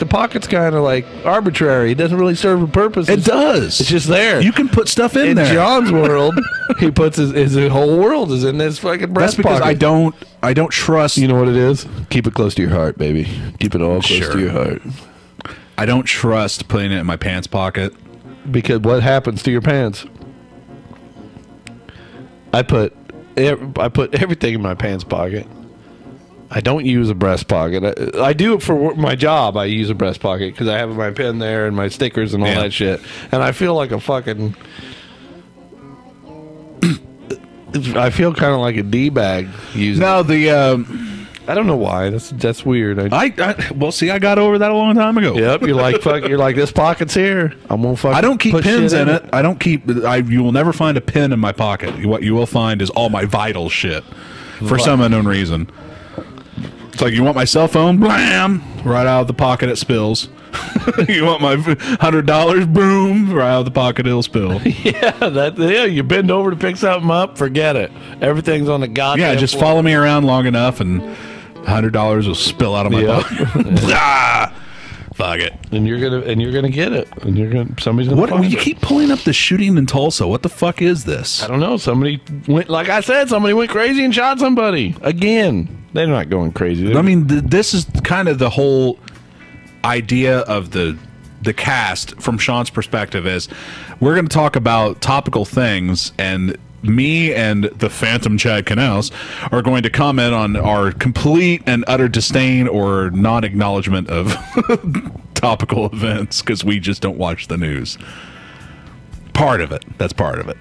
pocket's kind of like arbitrary. It doesn't really serve a purpose. It does. It's just there. You can put stuff in there. In John's world, he puts his whole world is in this fucking breast pocket. That's because I don't trust. You know what it is? Keep it close to your heart, baby. Keep it all close to your heart. I don't trust putting it in my pants pocket. Because what happens to your pants? I put everything in my pants pocket. I don't use a breast pocket. I do it for my job. I use a breast pocket because I have my pen there and my stickers and all that shit. And I feel like a fucking I feel kind of like a D-bag using No, I don't know why. That's weird. well, see, I got over that a long time ago. Yep, you're like fuck. You're like, this pocket's here. I'm gonna fuck. I don't keep put pins shit in it. I don't keep. You will never find a pin in my pocket. What you will find is all my vital shit for some unknown reason. It's like, you want my cell phone? Blam! Right out of the pocket it spills. You want my $100? Boom! Right out of the pocket it'll spill. Yeah, you bend over to pick something up, forget it. Everything's on the goddamn. Yeah, just floor. follow me around long enough, and $100 will spill out of my pocket. Ah! Fuck it. And you're gonna get it. And somebody's gonna. What? find You it. keep pulling up the shooting in Tulsa. What the fuck is this? I don't know. Somebody went, like I said, somebody went crazy and shot somebody again. They're not going crazy. I mean, this is kind of the whole idea of the cast from Sean's perspective is we're going to talk about topical things, and me and the Phantom Chad Canals are going to comment on our complete and utter disdain or non-acknowledgement of topical events because we just don't watch the news. Part of it. That's part of it.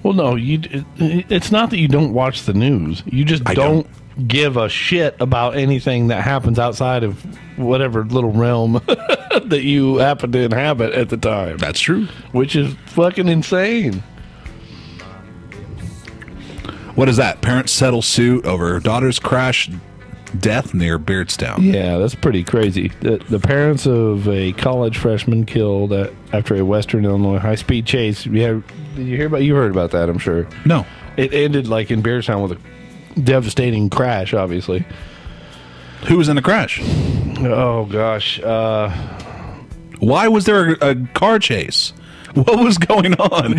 Well, no, it's not that you don't watch the news. You just don't give a shit about anything that happens outside of whatever little realm that you happen to inhabit at the time. That's true. Which is fucking insane. What is that? Parents settle suit over daughter's crash death near Beardstown. Yeah, that's pretty crazy. The parents of a college freshman killed after a Western Illinois high-speed chase. Did you hear about? You heard about that, I'm sure. No. It ended like in Beardstown with a devastating crash, obviously. Who was in the crash? Oh, gosh. Why was there a car chase? What was going on?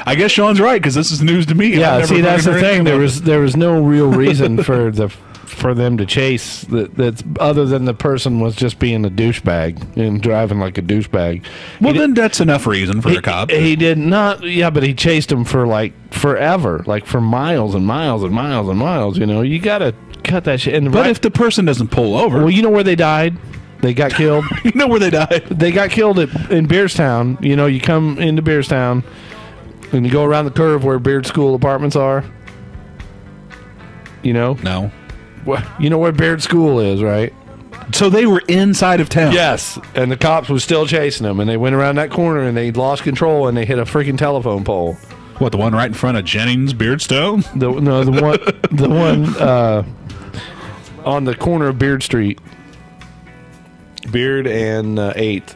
I guess Sean's right, because this is news to me. Yeah, see, that's the thing. There was no real reason for them to chase that's other than the person was just being a douchebag and driving like a douchebag. Well, then that's enough reason for the cop. He did not. Yeah, but he chased him for like forever, like for miles and miles and miles and miles. You know, you got to cut that shit. But if the person doesn't pull over, well, you know where they died. They got killed. You know where they died? They got killed in Beardstown. You know, you come into Beardstown and you go around the curve where Beard School apartments are. You know? No. You know where Beard School is, right? So they were inside of town. Yes, and the cops were still chasing them, and they went around that corner and they lost control and they hit a freaking telephone pole. What, the one right in front of Jennings Beardstone? The one on the corner of Beard Street. Beard and 8th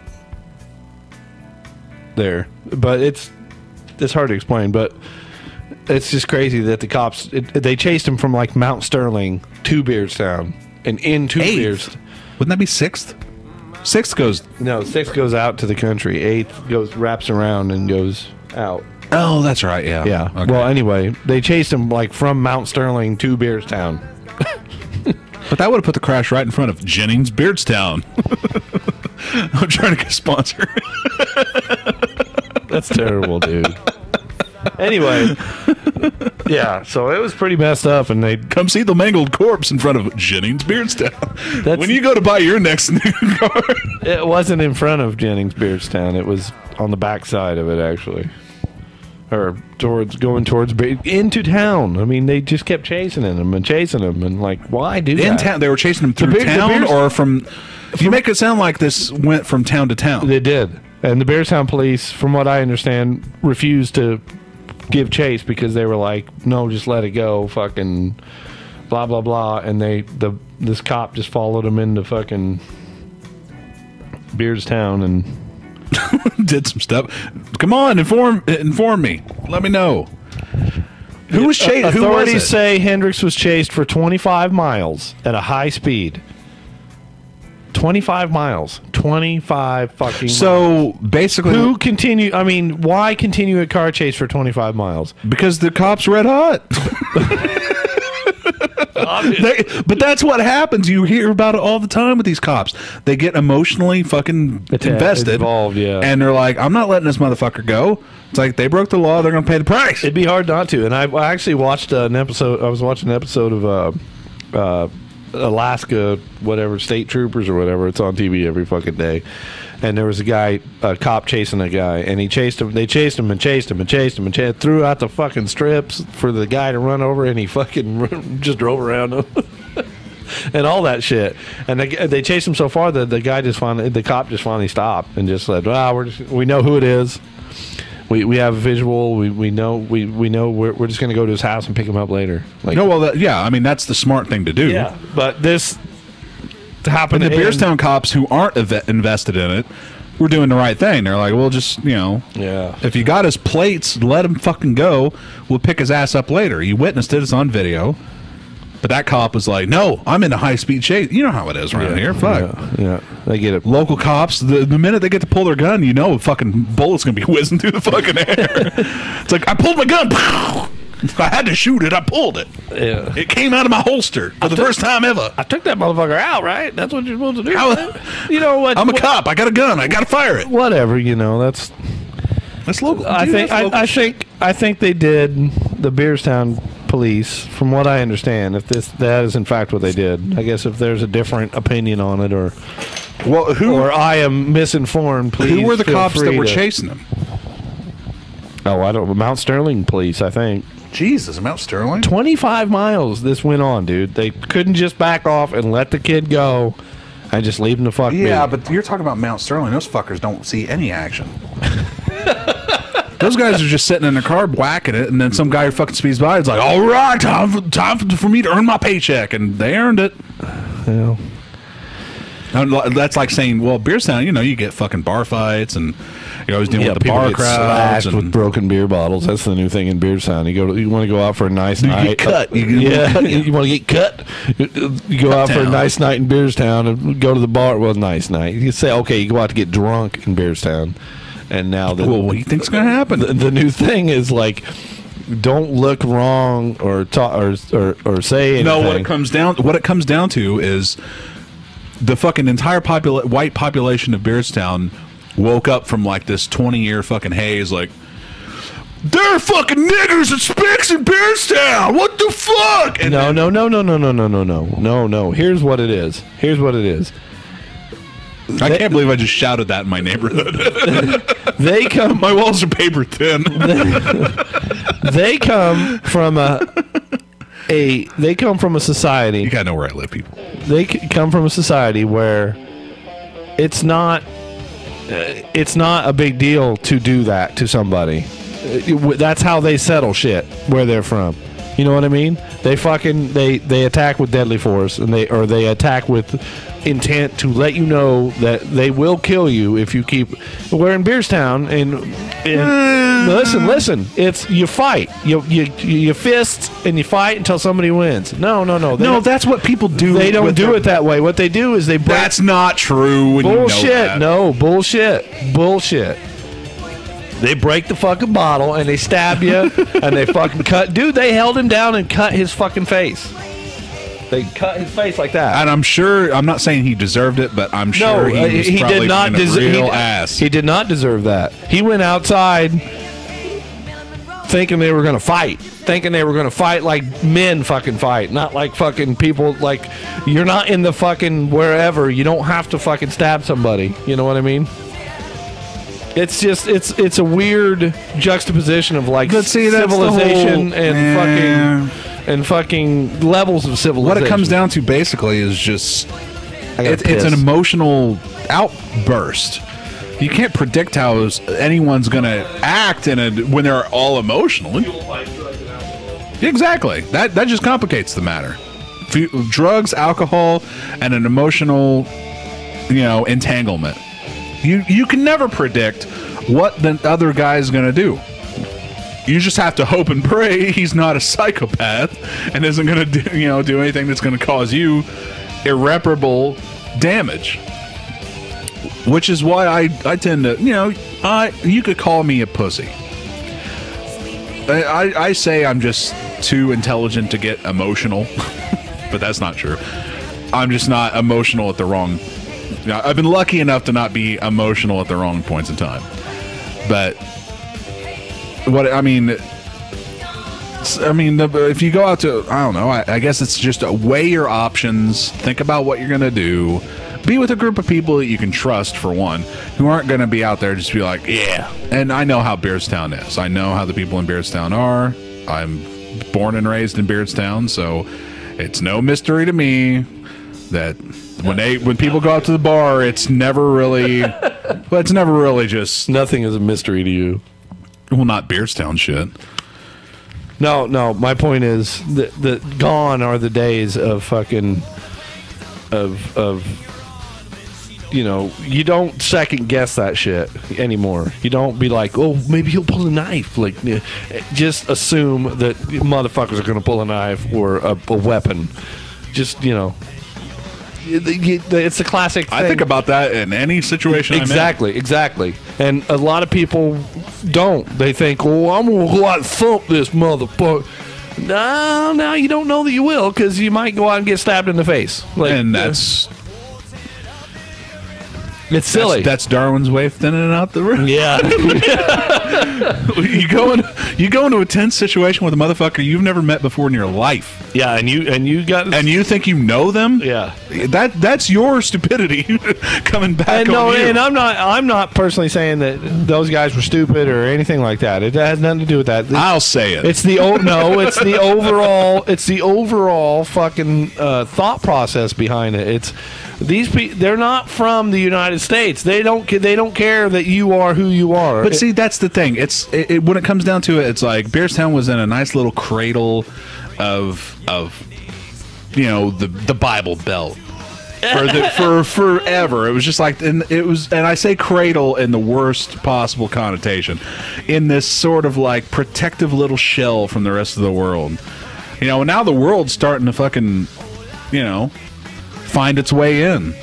there, but it's hard to explain, but it's just crazy that the cops they chased him from like Mount Sterling to Beardstown and into Beardstown. Wouldn't that be 6th? 6th goes 6th goes out to the country, 8th wraps around and goes out. Oh, that's right. Yeah. Okay. Well, anyway, they chased him like from Mount Sterling to Beardstown. But that would have put the crash right in front of Jennings Beardstown. I'm trying to get a sponsor. That's terrible, dude. Anyway, yeah, so it was pretty messed up, and they come see the mangled corpse in front of Jennings Beardstown. When you go to buy your next new car, it wasn't in front of Jennings Beardstown. It was on the back side of it, actually. Or going towards into town. I mean, they just kept chasing him and like, why do that? In town, they were chasing him through town or from. You make it sound like this went from town to town. They did, and the Beardstown police, from what I understand, refused to give chase because they were like, no, just let it go, fucking blah blah blah, and this cop just followed him into fucking Beardstown and. Did some stuff. Come on, inform me. Let me know. Who was chased? Authorities say Hendricks was chased for 25 miles at a high speed. 25 miles. 25 fucking miles. So basically, why continue a car chase for 25 miles? Because the cops red hot. But that's what happens. You hear about it all the time with these cops. They get emotionally fucking invested, involved, yeah, and they're like, "I'm not letting this motherfucker go." It's like they broke the law; they're going to pay the price. It'd be hard not to. And I actually watched an episode. I was watching an episode of Alaska, whatever, State Troopers or whatever. It's on TV every fucking day. and there was a cop chasing a guy, and he chased him. They chased him and chased him and chased him and threw out the fucking strips for the guy to run over, and he fucking just drove around him. And all that shit, and they chased him so far that the cop just finally stopped and just said, "Well, we know who it is. We have a visual. We know we're just going to go to his house and pick him up later." Like, no, well, yeah, I mean that's the smart thing to do. Yeah, but this happened. And the Beerstown cops who aren't invested in it were doing the right thing. They're like, well, just if you got his plates, let him fucking go. We'll pick his ass up later. You witnessed it. It's on video. But that cop was like, no, I'm in a high-speed chase. You know how it is around here. Fuck. Yeah, they get it. Local cops, the minute they get to pull their gun, you know a fucking bullet's going to be whizzing through the fucking air. It's like, I pulled my gun. I had to shoot it. I pulled it. Yeah. It came out of my holster for the first time ever. I took that motherfucker out, right? That's what you're supposed to do. You know what? I'm a cop. I got a gun. I got to fire it. Whatever, that's local. I think they did, the Beerstown police, from what I understand, that is in fact what they did. I guess if there's a different opinion on it, or I am misinformed, please. Who were the cops that were to chasing them? Oh, I don't. Mount Sterling police, I think. Jesus, Mount Sterling. 25 miles this went on, dude. They couldn't just back off and let the kid go and just leave him to fuck me. Yeah, but you're talking about Mount Sterling. Those fuckers don't see any action. Those guys are just sitting in their car whacking it, and then some guy who fucking speeds by is like, all right, time for me to earn my paycheck, and they earned it. Yeah. That's like saying, well, Beerstown, you get fucking bar fights, and you're always dealing with the bar crowds with broken beer bottles. That's the new thing in Beerstown. You want to go out for a nice night. Get cut. You want to get cut. You go out for a nice night in Beerstown and go to the bar. Well, nice night. You say, okay, you go out to get drunk in Beerstown. And now, what do you think's going to happen? The new thing is like, don't look wrong or talk or say anything. No, what it comes down to is the fucking entire white population of Beerstown woke up from like this 20-year fucking haze, like, there are fucking niggers and spicks in Beerstown. What the fuck? And No. Here's what it is. I can't believe I just shouted that in my neighborhood. They come. My walls are paper thin. They come from a society. You gotta know where I live, people. They come from a society where it's not a big deal to do that to somebody. That's how they settle shit where they're from. You know what I mean? They attack with deadly force, and they attack with intent to let you know that they will kill you if you keep. We're in Beerstown, and listen. It's you fight, you fist, and you fight until somebody wins. No. That's what people do. They don't do it that way. What they do is they break. That's not true. Bullshit. You know that. No bullshit. They break the fucking bottle and they stab you and they fucking cut. Dude, they held him down and cut his fucking face. They cut his face like that. And I'm sure, I'm not saying he deserved it, but I'm sure he did not deserve ass. He did not deserve that. He went outside thinking they were going to fight. Thinking they were going to fight like men fucking fight. Not like fucking people. Like, you're not in the fucking wherever. You don't have to fucking stab somebody. You know what I mean? It's just it's a weird juxtaposition of like civilization and fucking levels of civilization. What it comes down to basically is just it's an emotional outburst. You can't predict how anyone's going to act when they're all emotional. Exactly. That just complicates the matter. Drugs, alcohol, and an emotional, entanglement. You can never predict what the other guy's going to do. You just have to hope and pray he's not a psychopath and isn't going to do anything that's going to cause you irreparable damage. Which is why I tend to, you could call me a pussy. I say I'm just too intelligent to get emotional, but that's not true. I'm just not emotional at the wrong. I've been lucky enough to not be emotional at the wrong points in time. But if you go out to, I don't know, I guess it's just weigh your options, think about what you're going to do, Be with a group of people that you can trust, for one, who aren't going to be out there just be like, yeah. And I know how Beardstown is. I know how the people in Beardstown are. I'm born and raised in Beardstown, so it's no mystery to me that when people go out to the bar, it's never really just Nothing is a mystery to you. Well, not Beardstown shit. No. My point is that gone are the days of fucking you don't second guess that shit anymore. You don't be like, oh, maybe he'll pull a knife. Like, just assume that motherfuckers are going to pull a knife or a weapon. Just, it's a classic thing. I think about that in any situation. Exactly. And a lot of people don't. They think, oh, I'm going to go out and thump this motherfucker. No, you don't know that you will, because you might go out and get stabbed in the face. Like, and that's... It's silly. That's Darwin's way of thinning out the room. Yeah. you go into a tense situation with a motherfucker you've never met before in your life. Yeah, and you think you know them. Yeah, that's your stupidity coming back. And I'm not personally saying that those guys were stupid or anything like that. It has nothing to do with that. I'll say it. It's the overall fucking thought process behind it. It's these people. They're not from the United States. They don't care that you are who you are. But see, that's the thing. When it comes down to it, it's like Beardstown was in a nice little cradle of the Bible Belt for forever. It was just like, and I say cradle in the worst possible connotation, in this sort of like protective little shell from the rest of the world. And now the world's starting to fucking find its way in.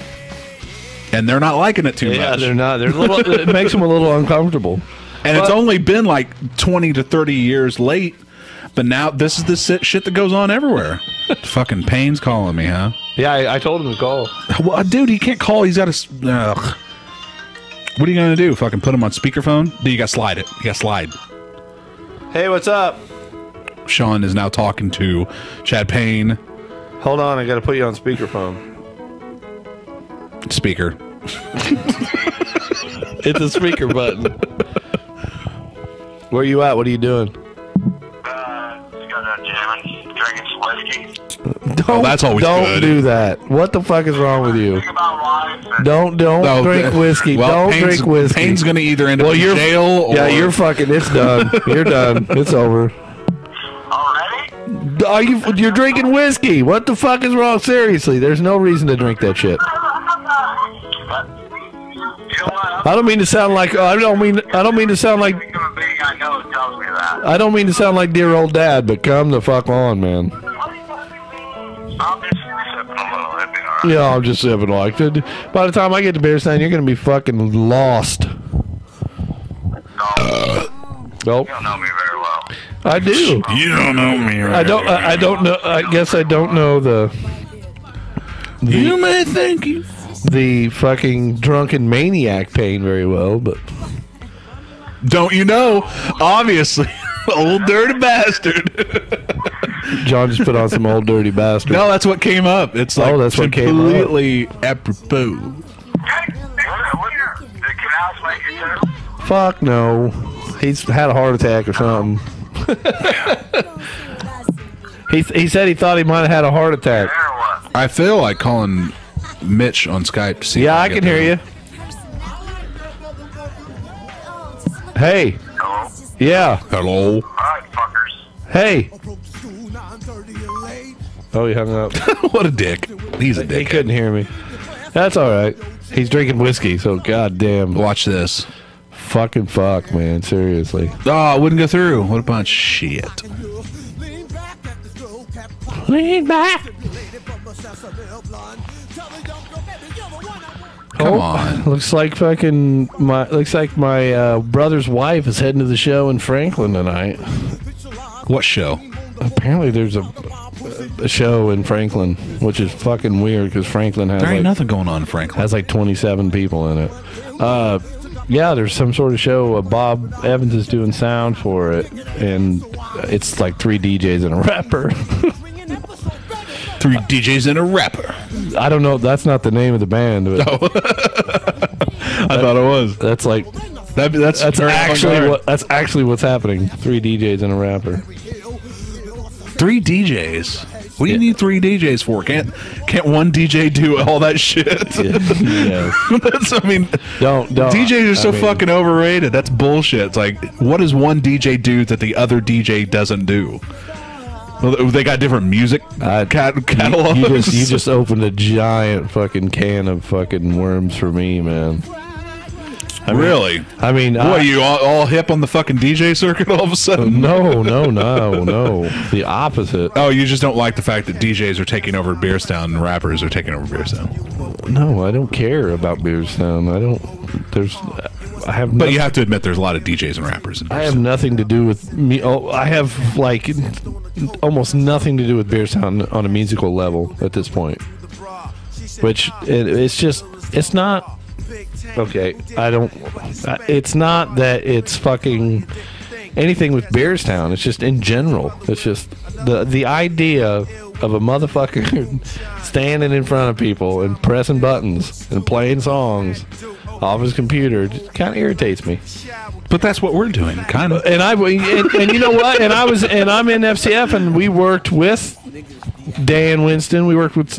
And they're not liking it too much. Yeah, they're not. It makes them a little uncomfortable. And it's only been like 20 to 30 years late, but now this is the shit that goes on everywhere. Fucking Payne's calling me, huh? Yeah, I told him to call. Well, dude, he can't call. He's got to... What are you going to do? Fucking put him on speakerphone? Dude, you got to slide it. You got to slide. Hey, what's up? Sean is now talking to Chad Payne. Hold on, I got to put you on speakerphone. Speaker. It's a speaker button. Where you at? What are you doing? Just got out jamming, drinking some whiskey. Don't do that. What the fuck is wrong with you? Think about life and Don't drink whiskey. Well, don't drink whiskey. Payne's going to either end up in jail or... Yeah, you're fucking... It's done. You're done. It's over. already? You're drinking whiskey. What the fuck is wrong? Seriously, there's no reason to drink that shit. I don't mean to sound like I don't mean to sound like I know it tells me that. I don't mean to sound like dear old dad, but come the fuck on, man. I'm just sipping a little. It'd be all right. Yeah, I'm just sipping like. By the time I get to Beardstown, you're gonna be fucking lost. Nope. You don't know me very well. I do. You don't know me, right? I don't know. I guess I don't know the You may think you... the fucking drunken maniac Payne very well, but Don't you know? Obviously. Old dirty bastard. John just put on some old dirty bastard. No, that's what came up. It's like that's what came up. completely apropos. Hey, did canals make you too? Fuck no. He's had a heart attack or something. He said he thought he might have had a heart attack. There or what? I feel like calling Mitch on Skype to see. Yeah, if I get can hear you. Hey. Hello? Yeah. Hello. All right, fuckers. Hey. Oh, he hung up. What a dick. He's a dick. He couldn't hear me. That's all right. He's drinking whiskey, so goddamn. Watch this. Fucking fuck, man. Seriously. Oh, it wouldn't go through. What a bunch of shit. Lean back. Come on. Looks like my brother's wife is heading to the show in Franklin tonight. What show? Apparently there's a show in Franklin, which is fucking weird because Franklin has There ain't nothing going on in Franklin. has like 27 people in it. Yeah, there's some sort of show. Bob Evans is doing sound for it, and it's like 3 DJs and a rapper. 3 DJs and a rapper. I don't know. That's not the name of the band. But I thought it was. that's like That's that's actually what's happening. 3 DJs and a rapper. 3 DJs. What do you need 3 DJs for? Can't one DJ do all that shit? Yeah. I mean, Don't. DJs are so fucking overrated. That's bullshit. It's like, what does one DJ do that the other DJ doesn't do? Well, they got different music catalogs. You just opened a giant fucking can of fucking worms for me, man. Really? I mean, what, you all hip on the fucking DJ circuit all of a sudden? No. The opposite. Oh, you just don't like the fact that DJs are taking over Beerstown and rappers are taking over Beerstown? No, I don't care about Beerstown. But you have to admit there's a lot of DJs and rappers in Beerstown. I have nothing to do with me. Oh, I have like almost nothing to do with Beerstown on a musical level at this point. Which it's not. Okay, it's not that it's fucking anything with Beerstown. It's just in general. It's just the idea of a motherfucker standing in front of people and pressing buttons and playing songs off his computer just kind of irritates me. But that's what we're doing, kind of. And you know what? I'm in FCF, and we worked with Dan Winston. We worked with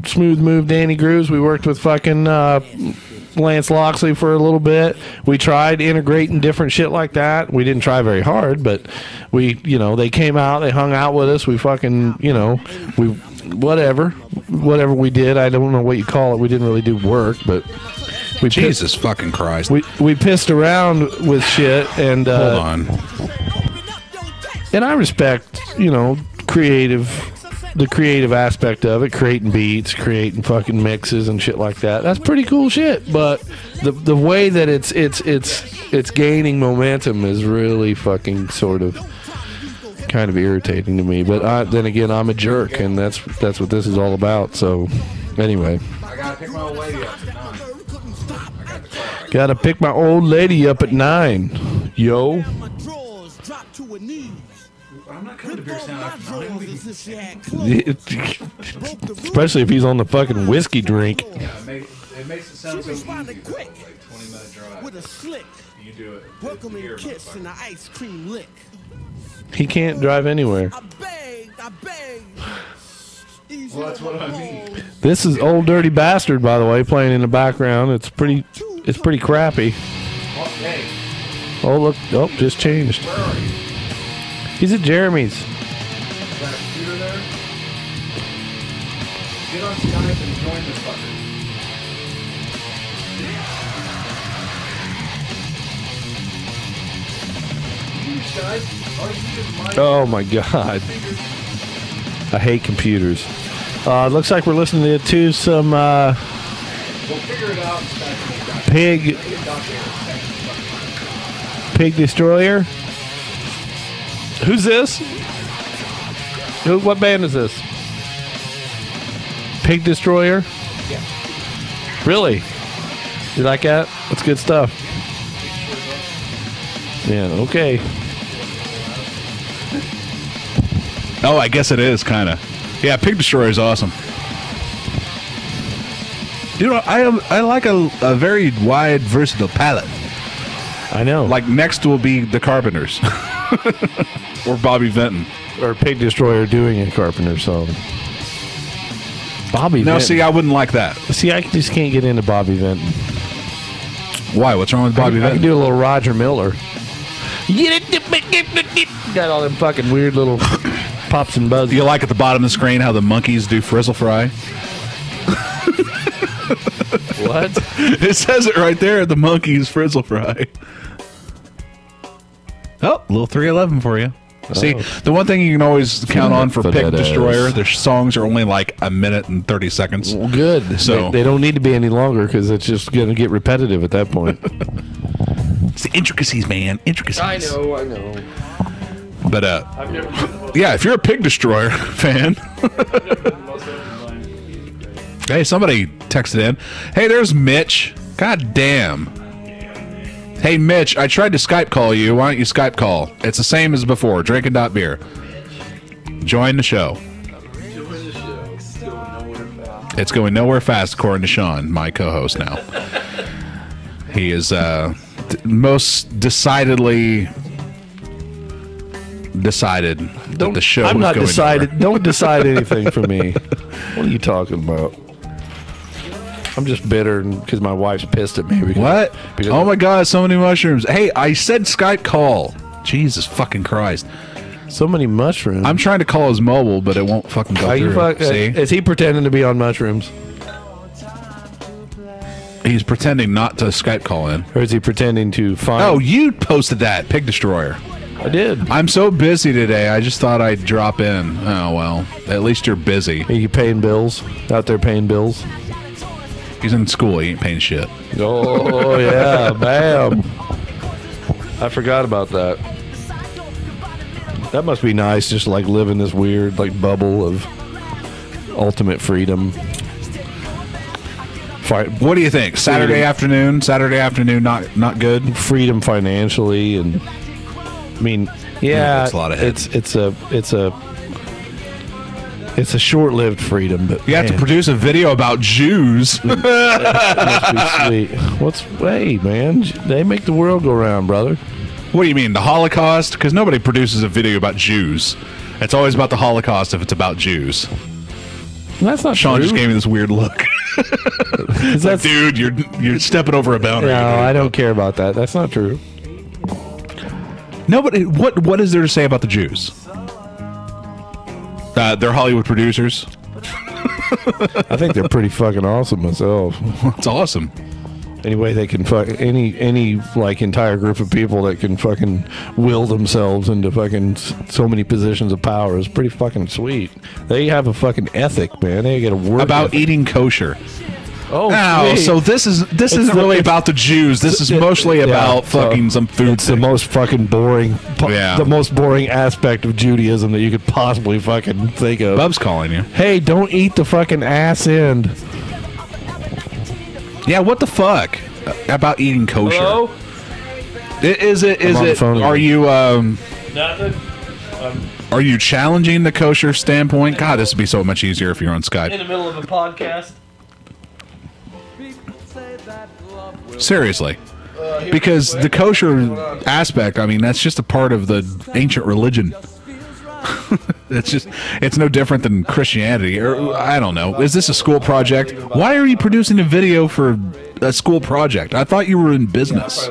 Smooth Move Danny Grooves. We worked with fucking Lance Loxley for a little bit. We tried integrating different shit like that. We didn't try very hard, but they came out, they hung out with us. We fucking, whatever we did. I don't know what you call it. We didn't really do work, but Jesus fucking Christ. We pissed around with shit, and hold on. And I respect, the creative aspect of it, creating beats, creating fucking mixes and shit like that. That's pretty cool shit. But the way that it's gaining momentum is really fucking sort of kind of irritating to me. But then again, I'm a jerk, and that's what this is all about. So anyway, I gotta pick my old lady up at 9. Gotta pick my old lady up at 9. Yo. I'm not coming to Beerstown after 9. Especially if he's on the fucking whiskey drink. Yeah, it makes it sound so easy. Like 20-minute drive. With a slick. You do it. Welcoming kiss and the ice cream lick. He can't drive anywhere. I beg. Well, that's what I mean. This is Old Dirty Bastard, by the way, playing in the background. It's pretty crappy. Hey. Oh, look. Oh, just changed. Where are you? He's at Jeremy's. Is that a computer there? Get on Skype and join this fucker. Oh my god. I hate computers. Looks like we're listening to some We'll figure it out. Pig Destroyer. Who's this? What band is this? Pig Destroyer? Yeah. Really? You like that? That's good stuff. Yeah, okay. Oh, I guess it is, kind of. Yeah, Pig Destroyer is awesome. Dude, I like a very wide, versatile palette. I know. Like, next will be the Carpenters. Or Bobby Vinton. Or Pig Destroyer doing a Carpenter song. Bobby Vinton. No, see, I wouldn't like that. See, I just can't get into Bobby Vinton. Why? What's wrong with Bobby I Vinton? can do a little Roger Miller. Got all them fucking weird little pops and buzzes. You like at the bottom of the screen how the monkeys do frizzle fry? What? It says it right there, the monkeys frizzle fry. Oh, a little 311 for you. See, the one thing you can always count on for Pig Destroyer, their songs are only like a minute and 30 seconds. Well, good. So they don't need to be any longer because it's just going to get repetitive at that point. It's the intricacies, man. Intricacies. I know. But, yeah, if you're a Pig Destroyer fan. Hey, somebody texted in. Hey, there's Mitch. God damn. Hey, Mitch, I tried to Skype call you. Why don't you Skype call? It's the same as before. Drinking.beer. Join the show. It's going nowhere fast, according to Sean, my co-host now. He is most decidedly decided that the show I'm was not going decided. nowhere. Don't decide anything for me. What are you talking about? I'm just bitter because my wife's pissed at me. What? Because Oh my God, so many mushrooms. Hey, I said Skype call. Jesus fucking Christ. so many mushrooms. I'm trying to call his mobile, but it won't fucking go Are you through. See? is he pretending to be on mushrooms? He's pretending not to Skype call in. Or is he pretending to find... Oh, you posted that, Pig Destroyer. I did. I'm so busy today, I just thought I'd drop in. Oh, well, at least you're busy. Are you paying bills? Out there paying bills? He's in school, he ain't paying shit. Oh, yeah. Bam. I forgot about that. That must be nice, just like living this weird like bubble of ultimate freedom. What do you think? Saturday afternoon, not good. Freedom financially, and I mean, yeah, it's a lot of heads. It's a short-lived freedom, but You have to produce a video about Jews. that must be sweet. Hey, man, they make the world go round, brother. What do you mean, the Holocaust? Because nobody produces a video about Jews. It's always about the Holocaust if it's about Jews. That's not Sean true. just gave me this weird look. It's like, dude, you're stepping over a boundary. No, I don't care about that. That's not true. Nobody. What is there to say about the Jews? They're Hollywood producers. I think they're pretty fucking awesome myself. It's awesome. Anyway, they can fuck any like entire group of people that can fucking will themselves into fucking so many positions of power is pretty fucking sweet. They have a fucking ethic, man. They get a work About ethic. eating kosher. Oh, No, sweet. so this isn't really about the Jews. This is mostly about fucking some food. It's the thing. most fucking boring, Yeah. the most boring aspect of Judaism that you could possibly fucking think of. Bub's calling you. Hey, don't eat the fucking ass end. Yeah, what the fuck about eating kosher? Hello? Is it? I'm on the phone Are again. you? Nothing. Are you challenging the kosher standpoint? God, this would be so much easier if you're on Skype. In the middle of a podcast. Seriously. Because the kosher aspect, I mean, that's just a part of the ancient religion. It's no different than Christianity, or I don't know. Is this a school project? Why are you producing a video for a school project? I thought you were in business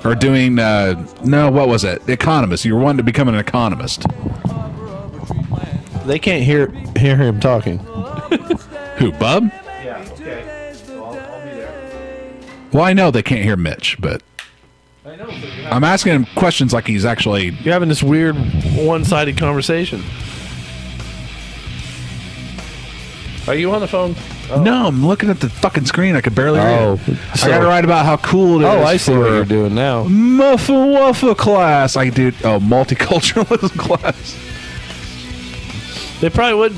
or doing no, what was it? Economist. You were wanting to become an economist. They can't hear him talking. Who, Bub? Yeah. Okay. I'll be there. Well, I know they can't hear Mitch, but I know. I'm asking him questions like he's actually. You're having this weird one-sided conversation. Are you on the phone? No, I'm looking at the fucking screen. I could barely read. so- I got to write about how cool it is. Oh, I see what for you're doing now. Muffa Wuffa class. I did. Oh, multiculturalism class. They probably would.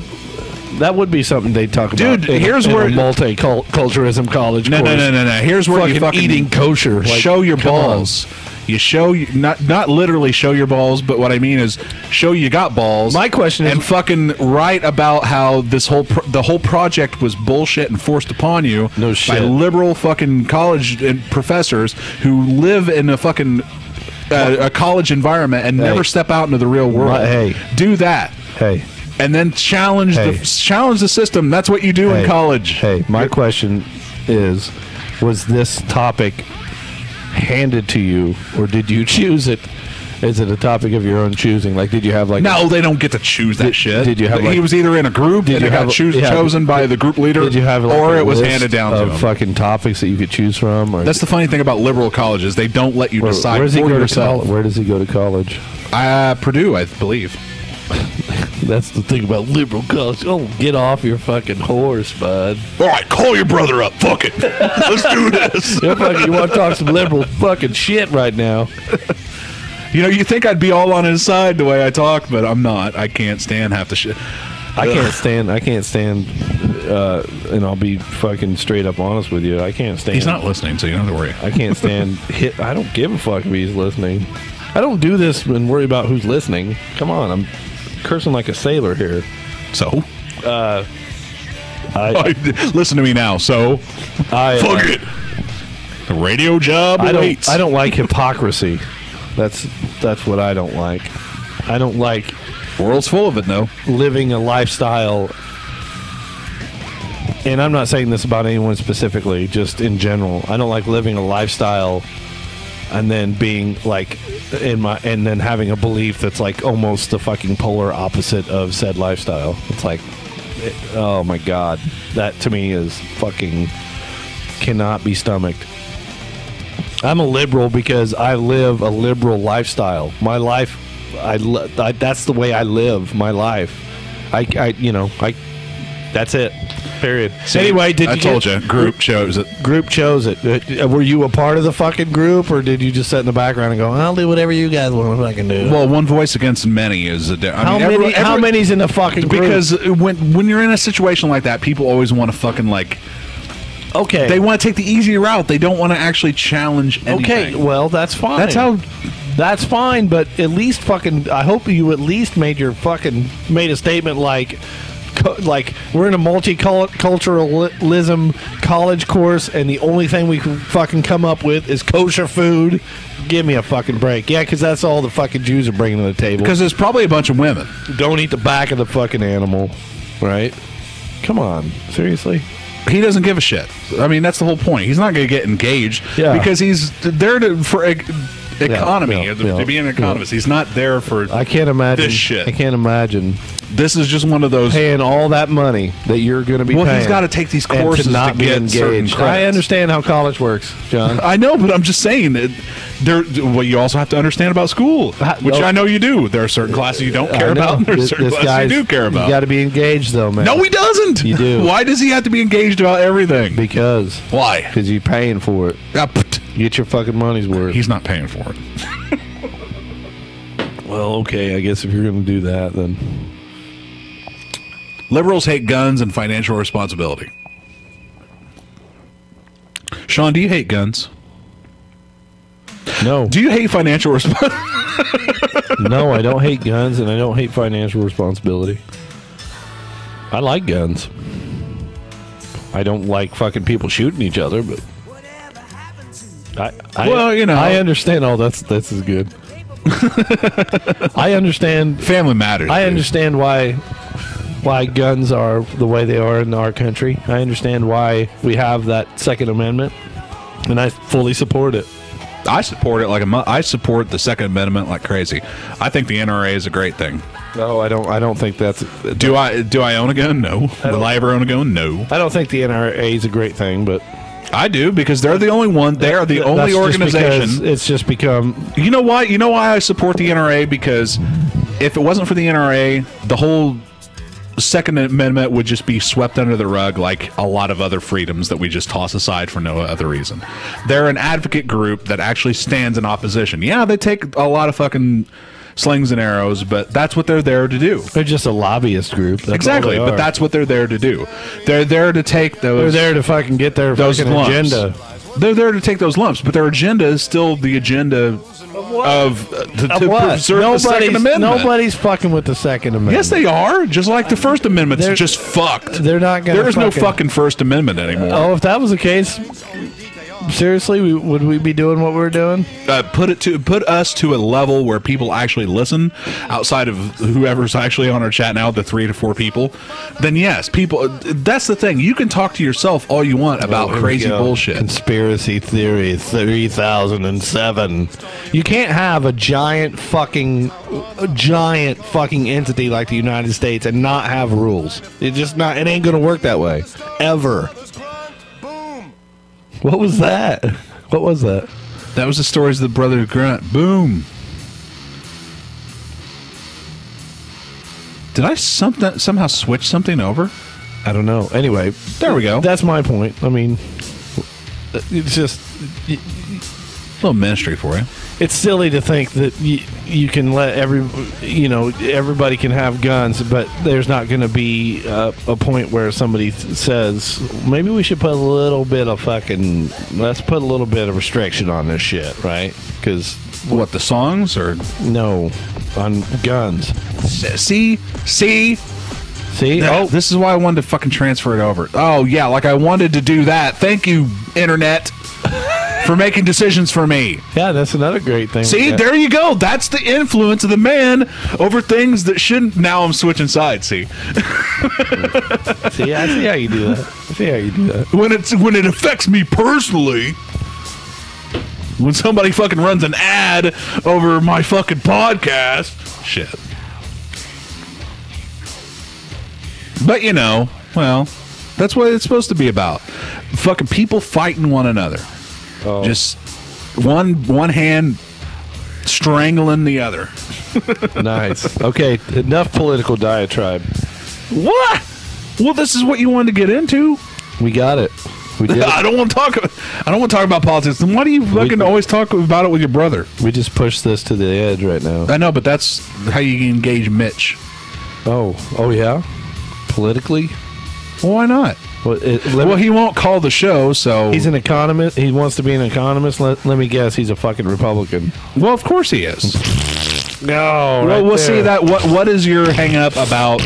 That would be something they'd talk about. Dude, here's where- a multiculturalism college. No. Here's where you fucking eating kosher. Like, show your come on. balls. You show not literally show your balls, but what I mean is show you got balls. My question is- and fucking write about how this the whole project was bullshit and forced upon you No by shit. liberal fucking college and professors who live in a fucking a college environment and never step out into the real world. Hey. Do that. Hey, And then challenge the system. That's what you do in college. Hey, my question is, was this topic handed to you, or did you choose it? Is it a topic of your own choosing? Like, did you have like? No, they don't get to choose that shit. Did you have? He Like, was either in a group, Did and you it got have- chosen by the group leader, Did you have? Like, or a it was list handed down to of him. fucking topics that you could choose from? Or That's the funny thing about liberal colleges; they don't let you decide where does he for go yourself. to college? Where does he go to college? Purdue, I believe. That's the thing about liberal college. Oh, get off your fucking horse, bud. All right, call your brother up. Fuck it, let's do this. You want to talk some liberal fucking shit right now? You know, you think I'd be all on his side the way I talk, but I'm not. I can't stand half the shit. I can't stand. And I'll be fucking straight up honest with you. I can't stand. He's not listening, so you don't have to worry. I can't stand hit. I don't give a fuck if he's listening. I don't do this and worry about who's listening. Come on, I'm cursing like a sailor here. So, Listen to me now. So, fuck it. The radio job waits. I don't like hypocrisy. That's what I don't like. I don't like world's full of it, though. Living a lifestyle. And I'm not saying this about anyone specifically, just in general. I don't like living a lifestyle and then being like and then having a belief that's like almost the fucking polar opposite of said lifestyle. It's like, oh my God, that to me is fucking cannot be stomached. I'm a liberal because I live a liberal lifestyle. My life, that's the way I live my life. That's it. Period. See, anyway, I told you, group chose it. Group chose it. Were you a part of the fucking group, or did you just sit in the background and go, "I'll do whatever you guys want to fucking do"? Well, one voice against many is how many's in the fucking group? Because when you're in a situation like that, people always want to fucking like. Okay. They want to take the easy route. They don't want to actually challenge anything. Okay, well, that's fine. That's fine, but at least fucking I hope you at least made a statement like we're in a multiculturalism college course and the only thing we can fucking come up with is kosher food. Give me a fucking break. Yeah, because that's all the fucking Jews are bringing to the table. Because there's probably a bunch of women. Don't eat the back of the fucking animal, right? Come on, seriously? He doesn't give a shit. I mean, that's the whole point. He's not going to get engaged because he's there for economy, to be an economist. He's not there for I can't imagine this shit. I can't imagine. This is just one of those paying all that money that you're going to be paying. Well, he's got to take these courses to not to be get engaged. I understand how college works, John. I know, but I'm just saying that what you also have to understand about school, which I know you do. There are certain classes you don't care about, and there are certain classes you do care about. You got to be engaged, though, man. No, he doesn't. You do. Why does he have to be engaged about everything? Because. Why? Because you're paying for it. Get your fucking money's worth. He's not paying for it. Well, okay, I guess if you're going to do that, then. Liberals hate guns and financial responsibility. Sean, do you hate guns? No. Do you hate financial responsibility? No, I don't hate guns and I don't hate financial responsibility. I like guns. I don't like fucking people shooting each other, but I understand. Oh, that's is good. I understand. Family matters. I understand why guns are the way they are in our country. I understand why we have that Second Amendment, and I fully support it. I support it I support the Second Amendment like crazy. I think the NRA is a great thing. No, I don't think that's. Do I own a gun? No. Will I ever own a gun? No. I don't think the NRA is a great thing, but I do, because they're the only one. They are the only organization. It's just become. You know why? You know why I support the NRA? Because if it wasn't for the NRA, the whole Second Amendment would just be swept under the rug like a lot of other freedoms that we just toss aside for no other reason. They're an advocate group that actually stands in opposition. Yeah, they take a lot of fucking slings and arrows, but that's what they're there to do. They're just a lobbyist group. That's exactly, but that's what they're there to do. They're there to take those. They're there to fucking get their fucking agenda. They're there to take those lumps, but their agenda is still the agenda of to preserve the Second Amendment. Nobody's fucking with the Second Amendment. Yes, they are. Just like the First Amendment's just fucked. They're not going to. There is no fucking First Amendment anymore. Oh, if that was the case, seriously, would we be doing what we're doing? Put us to a level where people actually listen, outside of whoever's actually on our chat now, the 3 to 4 people. Then yes, people. That's the thing. You can talk to yourself all you want about crazy bullshit. Conspiracy theory 3007. You can't have a giant fucking entity like the United States and not have rules. It ain't gonna work that way ever. What was that? What was that? That was the stories of the Brother Grunt. Boom. Did I somehow switch something over? I don't know. Anyway, there we go. That's my point. I mean, it's just a little ministry for you. It's silly to think that you can let everybody can have guns, but there's not going to be a point where somebody says maybe we should put a little bit of let's put a little bit of restriction on this shit, right? Because what, the songs or no, on guns? See, See? Oh, This is why I wanted to fucking transfer it over. Oh, yeah, like I wanted to do that. Thank you, Internet, for making decisions for me. yeah, that's another great thing. See, Yeah. there you go. That's the influence of the man over things that shouldn't. Now I'm switching sides, see? See, I see how you do that. I see how you do that. When it affects me personally, when somebody fucking runs an ad over my fucking podcast, shit. But well, that's what it's supposed to be about. Fucking people fighting one another. Oh. Just one hand strangling the other. Nice. Okay, enough political diatribe. What? Well, this is what you wanted to get into. We got it. We did. I don't want to talk about politics. Then why do you fucking always talk about it with your brother? We just pushed this to the edge right now. I know, but that's how you engage Mitch. Oh yeah. Politically, Well, why not? well, He won't call the show, so he's an economist. He wants to be an economist. Let me guess, he's a fucking Republican. well, of course he is. No, Well, we'll see that. What is your hang up about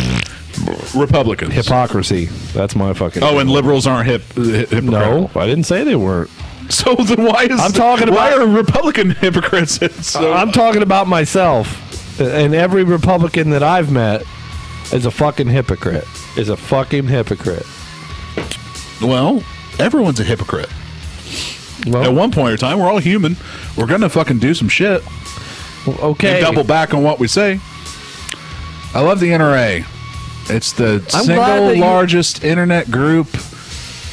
Republicans? hypocrisy. That's my fucking. Oh, and liberals aren't hypocritical. no, I didn't say they weren't. So then why are Republican hypocrites? I'm talking about myself, and every Republican that I've met is a fucking hypocrite. Is a fucking hypocrite. Well, everyone's a hypocrite. Well, At one point in time, we're all human. We're gonna fucking do some shit. okay. And double back on what we say. I love the NRA. It's the I'm glad single that you- largest internet group.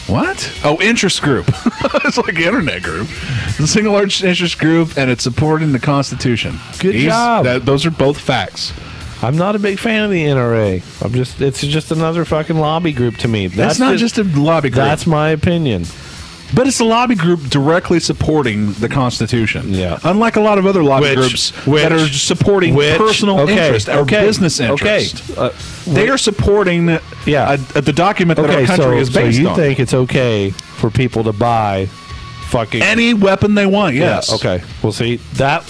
What? Oh, interest group. It's like internet group. It's the single largest interest group, and it's supporting the Constitution. Good job. Those are both facts. I'm not a big fan of the NRA. It's just another fucking lobby group to me. That's not just a lobby group. That's my opinion. But it's a lobby group directly supporting the Constitution. Yeah. Unlike a lot of other lobby groups that are supporting personal interest or business interest. Okay. They are supporting the document that our country is based so you on. think it's okay for people to buy fucking Any weapon they want, yes. Yeah, okay. Well, see, that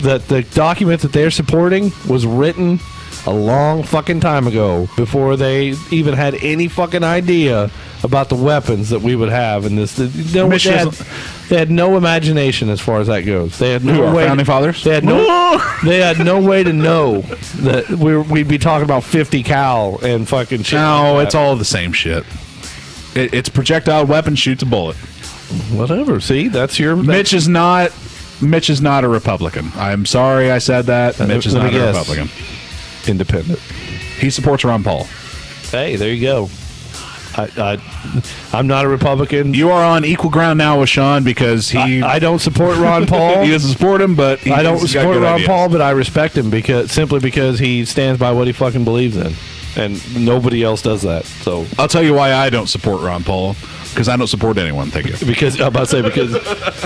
the document that they're supporting was written a long fucking time ago, before they even had any fucking idea about the weapons that we would have in this. They had no imagination as far as that goes. They had no Our way. founding fathers? They had no way to know that we'd be talking about 50 cal and fucking shit. No, like it's that. all the same shit. It's projectile weapon, shoots a bullet. Whatever. See, that's your Mitch is not a Republican. I'm sorry I said that. Mitch is let me not a guess. Republican. independent. He supports Ron Paul. Hey, there you go. I'm not a Republican. You are on equal ground now with Sean because I don't support Ron Paul. he doesn't support him, but I don't he's got support good Ron ideas. Paul, but I respect him simply because he stands by what he fucking believes in, and nobody else does that. So I'll tell you why I don't support Ron Paul, because I don't support anyone. Thank you. because I'm about to say because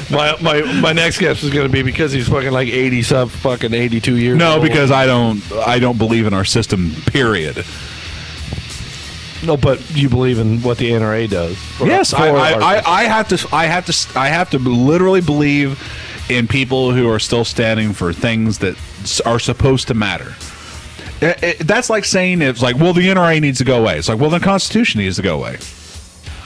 my next guess is going to be because he's fucking like 82 years. No, old. because I don't believe in our system. Period. No, but you believe in what the NRA does. Yes, For our system. I have to literally believe in people who are still standing for things that are supposed to matter. That's like saying it's like, well, the NRA needs to go away. It's like, well, the Constitution needs to go away.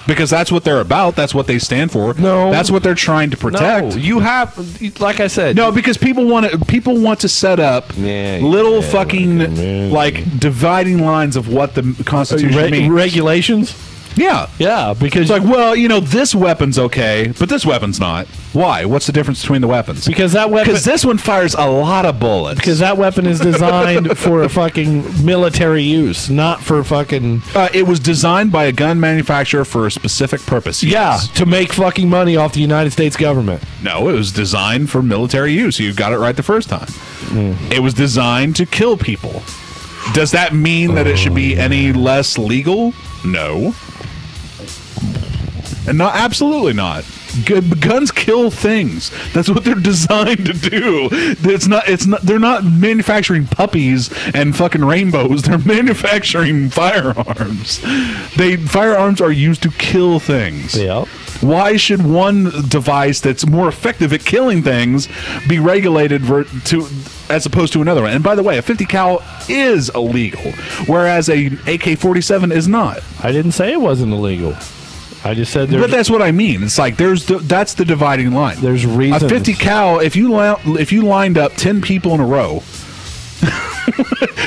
Because that's what they're about. That's what they stand for. No. That's what they're trying to protect. No, you have, like I said. No, because people want to set up fucking like dividing lines of what the Constitution means. Regulations. Yeah. Yeah, because It's like, well, this weapon's okay, but this weapon's not. Why? What's the difference between the weapons? because that weapon Because this one fires a lot of bullets. because that weapon is designed for a fucking military use, not for fucking it was designed by a gun manufacturer for a specific purpose. Yes. to make fucking money off the United States government. No, it was designed for military use. You got it right the first time. It was designed to kill people. Does that mean that it should be any less legal? No. And absolutely not. Guns kill things. That's what they're designed to do. It's not. They're not manufacturing puppies and fucking rainbows. They're manufacturing firearms. Firearms are used to kill things. Yeah. Why should one device that's more effective at killing things be regulated as opposed to another one? And by the way, a 50 cal is illegal, whereas a AK-47 is not. I didn't say it wasn't illegal. I just said But that's what I mean. It's like that's the dividing line. There's reasons. A 50 cal, if you lined up 10 people in a row,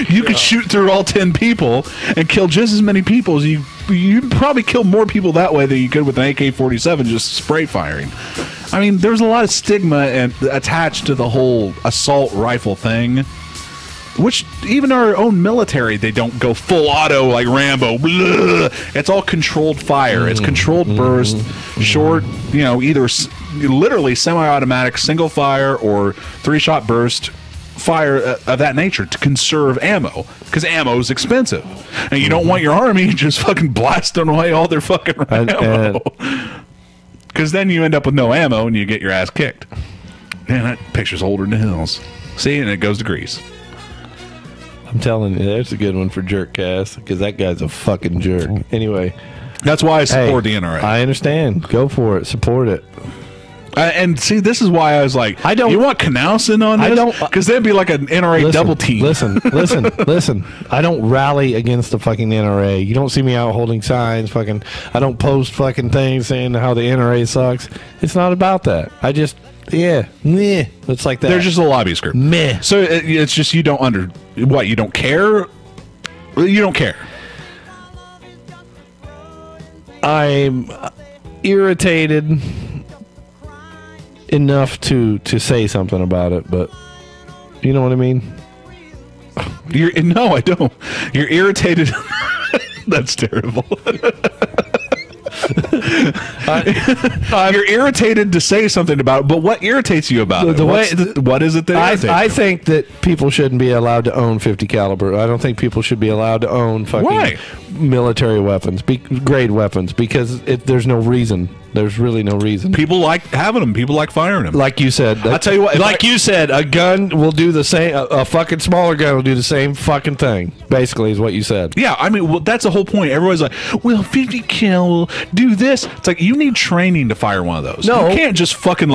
you could shoot through all 10 people and kill just as many people as you'd probably kill more people that way than you could with an AK-47 just spray firing. I mean, there's a lot of stigma attached to the whole assault rifle thing, which even our own military, they don't go full auto like Rambo. Blah. It's all controlled fire. It's controlled burst, short, either literally semi-automatic single fire or 3-shot burst fire of that nature to conserve ammo, because ammo is expensive, and you don't want your army just fucking blasting away all their fucking ammo, because then you end up with no ammo and you get your ass kicked. Man, that picture's older than the hills. See, and it goes to grease. I'm telling you, that's a good one for Jerkcast, because that guy's a fucking jerk. Anyway, that's why I support the NRA. I understand. Go for it. Support it. And see, this is why I was like, I don't. You want Knausen on this? I don't, because that'd be like an NRA double team. Listen. I don't rally against the fucking NRA. You don't see me out holding signs. Fucking, I don't post fucking things saying how the NRA sucks. It's not about that. I just, meh. It's like that. They're just a lobbyist group. Meh. So it's just you don't you don't care. You don't care. I'm irritated enough to say something about it, but you know what I mean? No, I don't. You're irritated. That's terrible. You're irritated to say something about it, but what irritates you about it? What is it that irritates I you? think that people shouldn't be allowed to own 50 caliber. I don't think people should be allowed to own fucking military weapons, grade weapons, because there's no reason. There's really no reason. People like having them. People like firing them. Like you said. I'll tell you what. You said, a gun will do the same. A fucking smaller gun will do the same fucking thing. Basically, is what you said. Yeah, I mean, well, that's the whole point. Everybody's like, well, 50 cal will do this. It's like, you need training to fire one of those. No. You can't just fucking